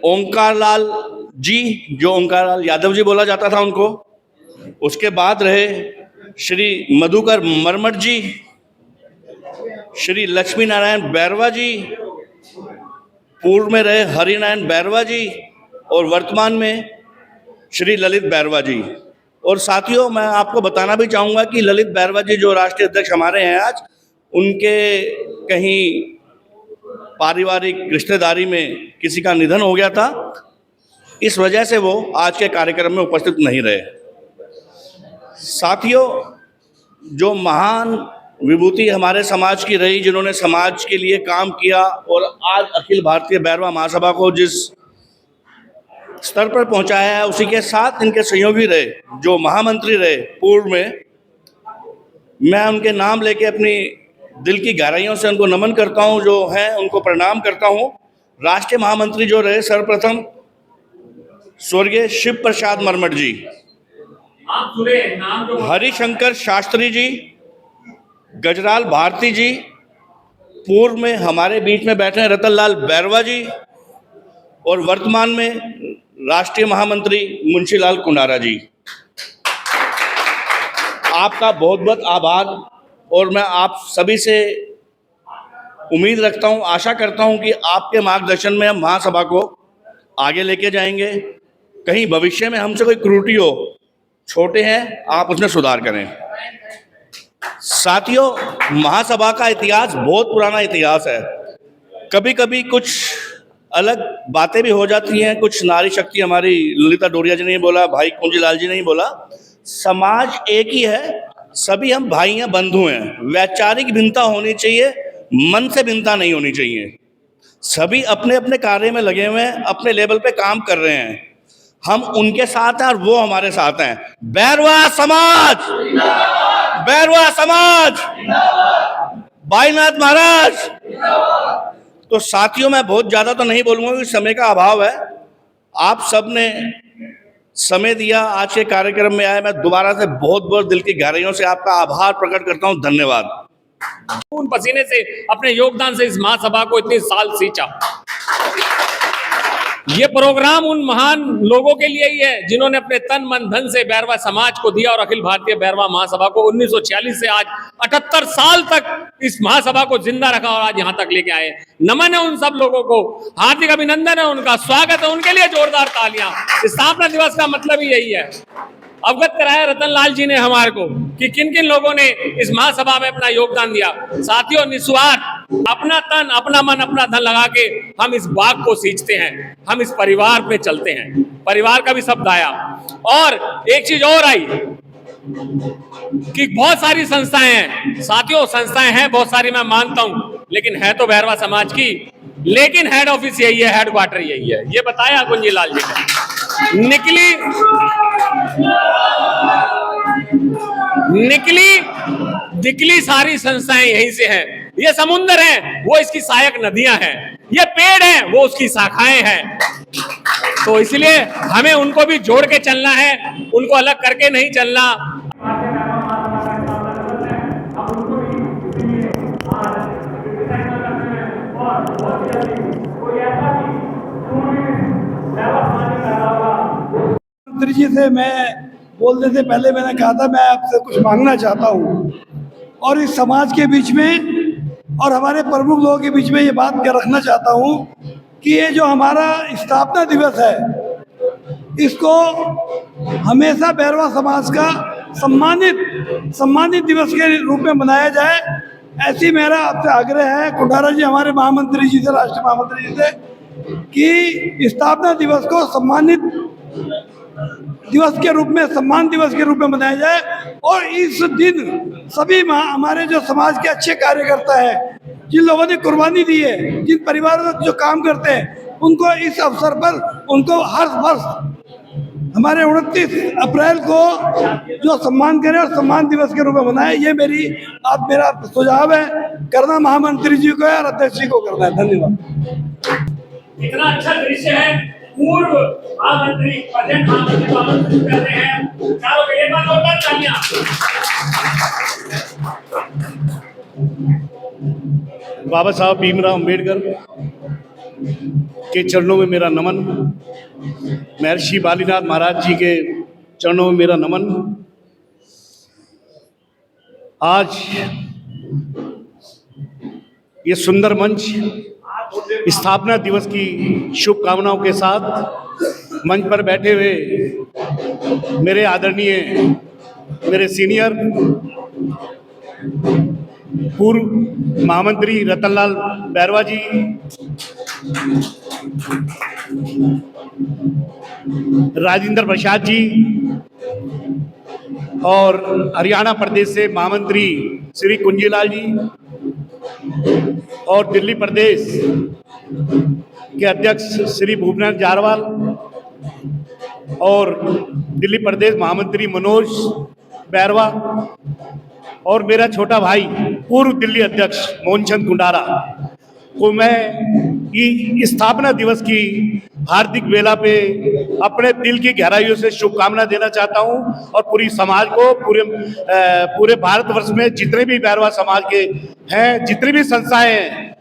ओंकार लाल जी, जो ओंकार लाल यादव जी बोला जाता था उनको। उसके बाद रहे श्री मधुकर मरमट जी, श्री लक्ष्मी नारायण बैरवा जी, पूर्व में रहे हरिनारायण बैरवा जी और वर्तमान में श्री ललित बैरवा जी। और साथियों, मैं आपको बताना भी चाहूँगा कि ललित बैरवा जी जो राष्ट्रीय अध्यक्ष हमारे हैं आज, उनके कहीं पारिवारिक रिश्तेदारी में किसी का निधन हो गया था, इस वजह से वो आज के कार्यक्रम में उपस्थित नहीं रहे। साथियों, जो महान विभूति हमारे समाज की रही, जिन्होंने समाज के लिए काम किया और आज अखिल भारतीय बैरवा महासभा को जिस स्तर पर पहुंचाया है, उसी के साथ इनके सहयोगी रहे, जो महामंत्री रहे पूर्व में, मैं उनके नाम लेके अपनी दिल की गहराइयों से उनको नमन करता हूं, जो हैं उनको प्रणाम करता हूं। राष्ट्रीय महामंत्री जो रहे सर्वप्रथम स्वर्गीय शिव प्रसाद मरमट जी, आप सुने नाम जो हरिशंकर शास्त्री जी, गजराल भारती जी, पूर्व में हमारे बीच में बैठे हैं रतनलाल बैरवा जी, और वर्तमान में राष्ट्रीय महामंत्री मुंशीलाल कुंडारा जी। आपका बहुत बहुत आभार। और मैं आप सभी से उम्मीद रखता हूं, आशा करता हूं कि आपके मार्गदर्शन में हम महासभा को आगे लेके जाएंगे। कहीं भविष्य में हमसे कोई त्रुटि हो, छोटे हैं, आप उसमें सुधार करें। साथियों, महासभा का इतिहास बहुत पुराना इतिहास है। कभी कभी कुछ अलग बातें भी हो जाती हैं, कुछ नारी शक्ति हमारी ललिता डोरिया जी ने बोला, भाई कुंजीलाल जी ने बोला, समाज एक ही है, सभी हम भाई हैं, बंधु हैं। वैचारिक भिन्नता होनी चाहिए, मन से भिन्नता नहीं होनी चाहिए। सभी अपने अपने कार्य में लगे हुए हैं, अपने लेवल पे काम कर रहे हैं। हम उनके साथ हैं और वो हमारे साथ हैं। बैरवा समाज, बैरवा समाज, भाईनाथ महाराज। तो साथियों, मैं बहुत ज़्यादा तो नहीं बोलूँगा क्योंकि समय का अभाव है। आप सब ने समय दिया, आज के कार्यक्रम में आए। मैं दोबारा से बहुत बहुत दिल की गहराइयों से आपका आभार प्रकट करता हूँ। धन्यवाद। खून पसीने से अपने योगदान से इस महासभा को इतने साल सींचा। ये प्रोग्राम उन महान लोगों के लिए ही है जिन्होंने अपने तन मन धन से बैरवा समाज को दिया और अखिल भारतीय बैरवा महासभा को 1946 से आज 78 साल तक इस महासभा को जिंदा रखा और आज यहां तक लेके आए। नमन है उन सब लोगों को, हार्दिक अभिनंदन है, उनका स्वागत है, उनके लिए जोरदार तालियां। स्थापना दिवस का मतलब ही यही है। अवगत कराया रतन लाल जी ने हमारे को कि किन किन लोगों ने इस महासभा में अपना योगदान दिया। साथियों, निस्वार्थ अपना तन, अपना मन, अपना धन लगा के हम इस बाग को सींचते हैं, हम इस परिवार पे चलते हैं। परिवार का भी शब्द आया और एक चीज और आई कि बहुत सारी संस्थाएं हैं। साथियों, संस्थाएं हैं बहुत सारी, मैं मानता हूं, लेकिन है तो बैरवा समाज की, लेकिन हेड ऑफिस यही है, हेडक्वार्टर यही है। ये बताया कुंजीलाल जी ने। निकली सारी संस्थाएं यहीं से हैं। ये समुंदर है, वो इसकी सहायक नदियां हैं। ये पेड़ है, वो उसकी शाखाएं हैं। तो इसलिए हमें उनको भी जोड़ के चलना है, उनको अलग करके नहीं चलना। मंत्री जी से मैं बोलने से पहले मैंने कहा था मैं आपसे कुछ मांगना चाहता हूँ और इस समाज के बीच में और हमारे प्रमुख लोगों के बीच में ये बात रखना चाहता हूँ कि ये जो हमारा स्थापना दिवस है, इसको हमेशा बैरवा समाज का सम्मानित दिवस के रूप में मनाया जाए, ऐसी मेरा आपसे आग्रह है। कुंडारा जी हमारे महामंत्री जी से, राष्ट्रीय महामंत्री जी से, कि स्थापना दिवस को सम्मानित दिवस के रूप में, सम्मान दिवस के रूप में मनाया जाए और इस दिन सभी हमारे जो समाज के अच्छे कार्यकर्ता हैं, जिन लोगों ने कुर्बानी दी है, जिन परिवारों में जो काम करते हैं, उनको इस अवसर पर उनको हर वर्ष हमारे 29 अप्रैल को जो सम्मान करें और सम्मान दिवस के रूप में मनाएं। ये मेरा सुझाव है। करना महामंत्री जी को और अध्यक्ष जी को करना है। धन्यवाद। इतना अच्छा दृश्य है। पूर्व महामंत्री, प्रेजेंट महामंत्री कर रहे हैं। चारों के एक बार जोरदार तालियां। बाबा साहब भीमराव अंबेडकर के चरणों में मेरा नमन, महर्षि बालीनाथ महाराज जी के चरणों में मेरा नमन। आज ये सुंदर मंच स्थापना दिवस की शुभकामनाओं के साथ मंच पर बैठे हुए मेरे आदरणीय, मेरे सीनियर पूर्व महामंत्री रतनलाल बैरवा जी, राजेंद्र प्रसाद जी और हरियाणा प्रदेश से महामंत्री श्री कुंजीलाल जी और दिल्ली प्रदेश के अध्यक्ष श्री भूपेंद्र जारवाल और दिल्ली प्रदेश महामंत्री मनोज बैरवा और मेरा छोटा भाई पूर्व दिल्ली अध्यक्ष मोहनचंद कुंडारा को मैं स्थापना दिवस की हार्दिक बेला पे अपने दिल की गहराइयों से शुभकामना देना चाहता हूं और पूरी समाज को, पूरे भारतवर्ष में जितने भी बैरवा समाज के हैं, जितनी भी संस्थाएं हैं,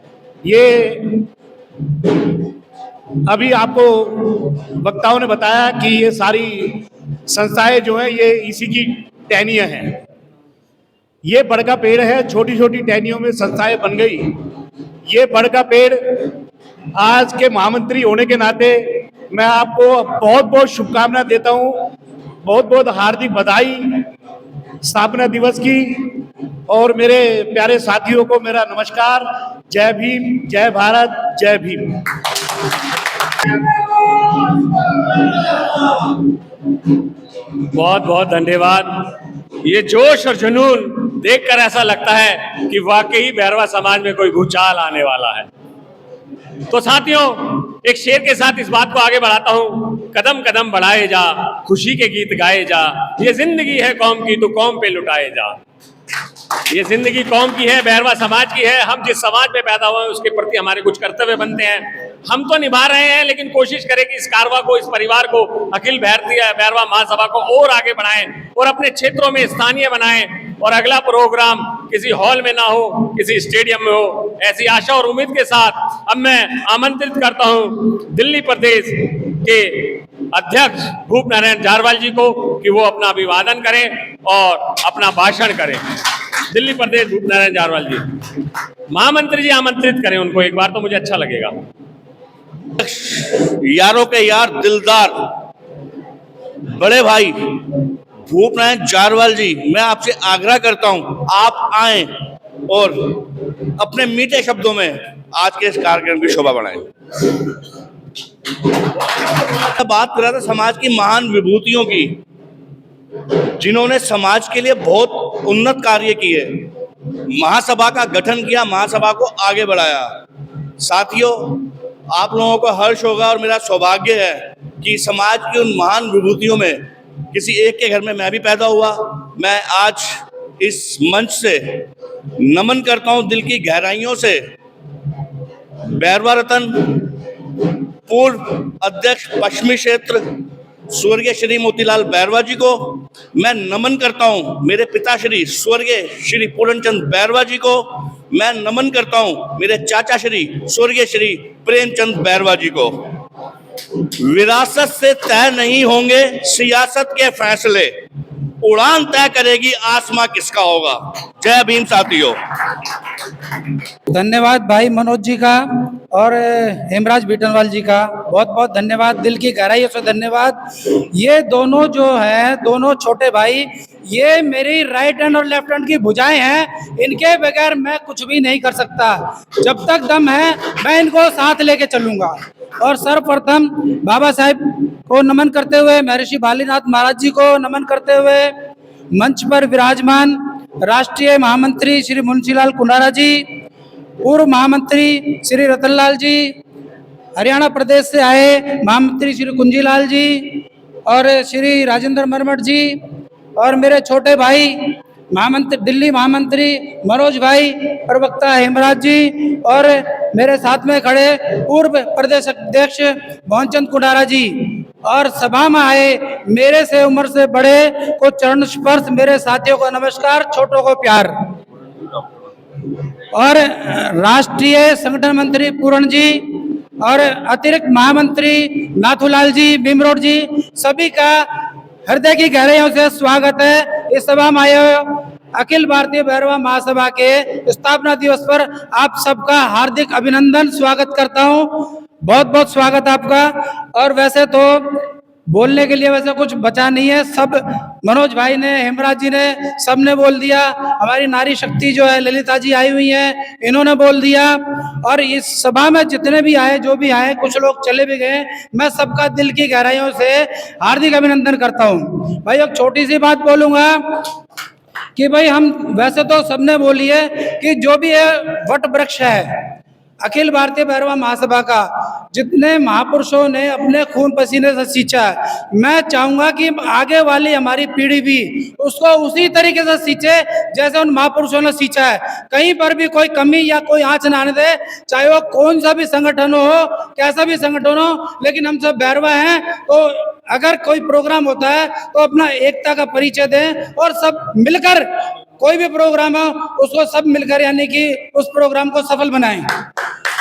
ये अभी आपको वक्ताओं ने बताया कि ये सारी संस्थाएं जो हैं ये इसी की टहनियां हैं। ये बड़ का पेड़ है, छोटी छोटी टहनियों में संस्थाएं बन गई। ये बड़ का पेड़ आज के महामंत्री होने के नाते मैं आपको बहुत बहुत शुभकामना देता हूं, बहुत बहुत हार्दिक बधाई स्थापना दिवस की। और मेरे प्यारे साथियों को मेरा नमस्कार। जय भीम, जय भारत, जय भीम। बहुत बहुत धन्यवाद। ये जोश और जुनून देखकर ऐसा लगता है कि वाकई बैरवा समाज में कोई भूचाल आने वाला है। तो साथियों, एक शेर के साथ इस बात को आगे बढ़ाता हूं। कदम कदम बढ़ाए जा, खुशी के गीत गाए जा, ये जिंदगी है कौम की, तो कौम पे लुटाए जा। ये जिंदगी कौम की है, बैरवा समाज की है। हम जिस समाज में पैदा हुए हैं उसके प्रति हमारे कुछ कर्तव्य बनते हैं, हम तो निभा रहे हैं, लेकिन कोशिश करें कि इस कारवा को, इस परिवार को, अखिल भारतीय बैरवा महासभा को और आगे बढ़ाएं और अपने क्षेत्रों में स्थानीय बनाएं। और अगला प्रोग्राम किसी हॉल में ना हो, किसी स्टेडियम में हो, ऐसी आशा और उम्मीद के साथ अब मैं आमंत्रित करता हूं दिल्ली प्रदेश के अध्यक्ष भूप नारायण जारवाल जी को कि वो अपना अभिवादन करें और अपना भाषण करें। दिल्ली प्रदेश भूप नारायण जारवाल जी, महामंत्री जी आमंत्रित करें उनको एक बार, तो मुझे अच्छा लगेगा। यारों के यार, दिलदार बड़े भाई भूप नारायण जारवाल जी, मैं आपसे आग्रह करता हूं आप आए और अपने मीठे शब्दों में आज के इस कार्यक्रम की शोभा बढ़ाएं। बात कर रहा था समाज की महान विभूतियों की, जिन्होंने समाज के लिए बहुत उन्नत कार्य किए, महासभा का गठन किया, महासभा को आगे बढ़ाया। साथियों, आप लोगों को हर्ष होगा और मेरा सौभाग्य है कि समाज की उन महान विभूतियों में किसी एक के घर में मैं भी पैदा हुआ। मैं आज इस मंच से नमन करता हूं दिल की गहराइयों से बैरवा रत्न पूर्व अध्यक्ष पश्चिमी क्षेत्र स्वर्गीय श्री मोतीलाल बैरवा जी को मैं नमन करता हूं। मेरे पिताश्री स्वर्गीय श्री पूर्णचंद बैरवा जी को मैं नमन करता हूं। मेरे चाचा श्री स्वर्गीय श्री प्रेमचंद बैरवा जी को। विरासत से तय नहीं होंगे सियासत के फैसले, उड़ान तय करेगी आसमां किसका होगा। जय भीम साथियों। धन्यवाद भाई मनोज जी का और हेमराज बीटनवाल जी का, बहुत बहुत धन्यवाद, दिल की गहराइयों से धन्यवाद। ये दोनों जो हैं, दोनों छोटे भाई, ये मेरी राइट हैंड और लेफ्ट हैंड की भुजाएं हैं। इनके बगैर मैं कुछ भी नहीं कर सकता। जब तक दम है मैं इनको साथ लेके चलूंगा। और सर्वप्रथम बाबा साहेब को नमन करते हुए, महर्षि बालीनाथ महाराज जी को नमन करते हुए, मंच पर विराजमान राष्ट्रीय महामंत्री श्री मुंशीलाल कुंडारा जी, पूर्व महामंत्री श्री रतनलाल जी, हरियाणा प्रदेश से आए महामंत्री श्री कुंजीलाल जी और श्री राजेंद्र मरमट जी, और मेरे छोटे भाई महामंत्री दिल्ली महामंत्री मनोज भाई, प्रवक्ता हेमराज जी, और मेरे साथ में खड़े पूर्व प्रदेश अध्यक्ष मोहनचंद कुंडारा जी, और सभा में आए मेरे से उम्र से बड़े को चरण स्पर्श मेरे साथियों को नमस्कार, छोटों को प्यार। और राष्ट्रीय संगठन मंत्री पूर्ण जी और अतिरिक्त महामंत्री नाथूलाल जी, भीमरोड जी, सभी का हृदय की गहराइयों से स्वागत है। इस सभा में आए अखिल भारतीय बैरवा महासभा के स्थापना दिवस पर आप सबका हार्दिक अभिनंदन, स्वागत करता हूं। बहुत बहुत स्वागत आपका। और वैसे तो बोलने के लिए वैसे कुछ बचा नहीं है, सब मनोज भाई ने, हेमराज जी ने, सब ने बोल दिया। हमारी नारी शक्ति जो है ललिता जी आई हुई हैं, इन्होंने बोल दिया। और इस सभा में जितने भी आए, जो भी आए, कुछ लोग चले भी गए, मैं सबका दिल की गहराइयों से हार्दिक अभिनंदन करता हूँ। भाई एक छोटी सी बात बोलूंगा कि भाई हम वैसे तो सबने बोली है कि जो भी है वट वृक्ष है अखिल भारतीय बैरवा महासभा का, जितने महापुरुषों ने अपने खून पसीने से सींचा है, मैं चाहूंगा कि आगे वाली हमारी पीढ़ी भी उसको उसी तरीके से सींचे जैसे उन महापुरुषों ने सींचा है। कहीं पर भी कोई कमी या कोई आंच ना आने दे, चाहे वो कौन सा भी संगठन हो, कैसा भी संगठन हो, लेकिन हम सब बैरवा हैं। तो अगर कोई प्रोग्राम होता है तो अपना एकता का परिचय दें और सब मिलकर, कोई भी प्रोग्राम हो उसको सब मिलकर यानी कि उस प्रोग्राम को सफल बनाएं।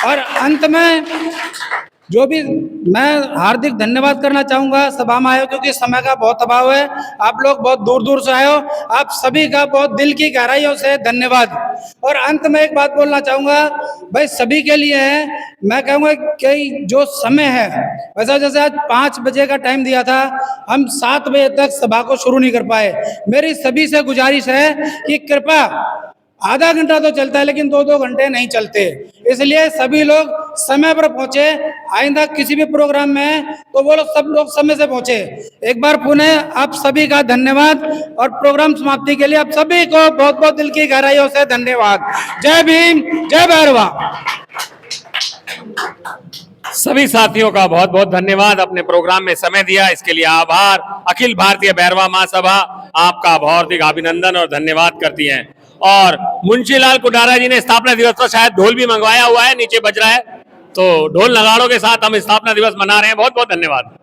और अंत में जो भी मैं हार्दिक धन्यवाद करना चाहूंगा सभा में आए, क्योंकि समय का बहुत अभाव है, आप लोग बहुत दूर दूर से आए हो, आप सभी का बहुत दिल की गहराइयों से धन्यवाद। और अंत में एक बात बोलना चाहूंगा, भाई सभी के लिए है, मैं कहूँगा कि जो समय है, वैसा जैसे आज 5 बजे का टाइम दिया था, हम 7 बजे तक सभा को शुरू नहीं कर पाए। मेरी सभी से गुजारिश है कि कृपया, आधा घंटा तो चलता है लेकिन 2-2 घंटे नहीं चलते, इसलिए सभी लोग समय पर पहुंचे। आइंदा किसी भी प्रोग्राम में तो वो लोग सब लोग समय से पहुंचे। एक बार पुनः आप सभी का धन्यवाद और प्रोग्राम समाप्ति के लिए आप सभी को बहुत बहुत दिल की गहराइयों से धन्यवाद। जय भीम, जय बैरवा। सभी साथियों का बहुत बहुत धन्यवाद, अपने प्रोग्राम में समय दिया, इसके लिए आभार। अखिल भारतीय बैरवा महासभा आपका बहुत ही अभिनंदन और धन्यवाद करती है। और मुंशीलाल कुंडारा जी ने स्थापना दिवस पर शायद ढोल भी मंगवाया हुआ है, नीचे बज रहा है, तो ढोल नगाड़ों के साथ हम स्थापना दिवस मना रहे हैं। बहुत बहुत धन्यवाद।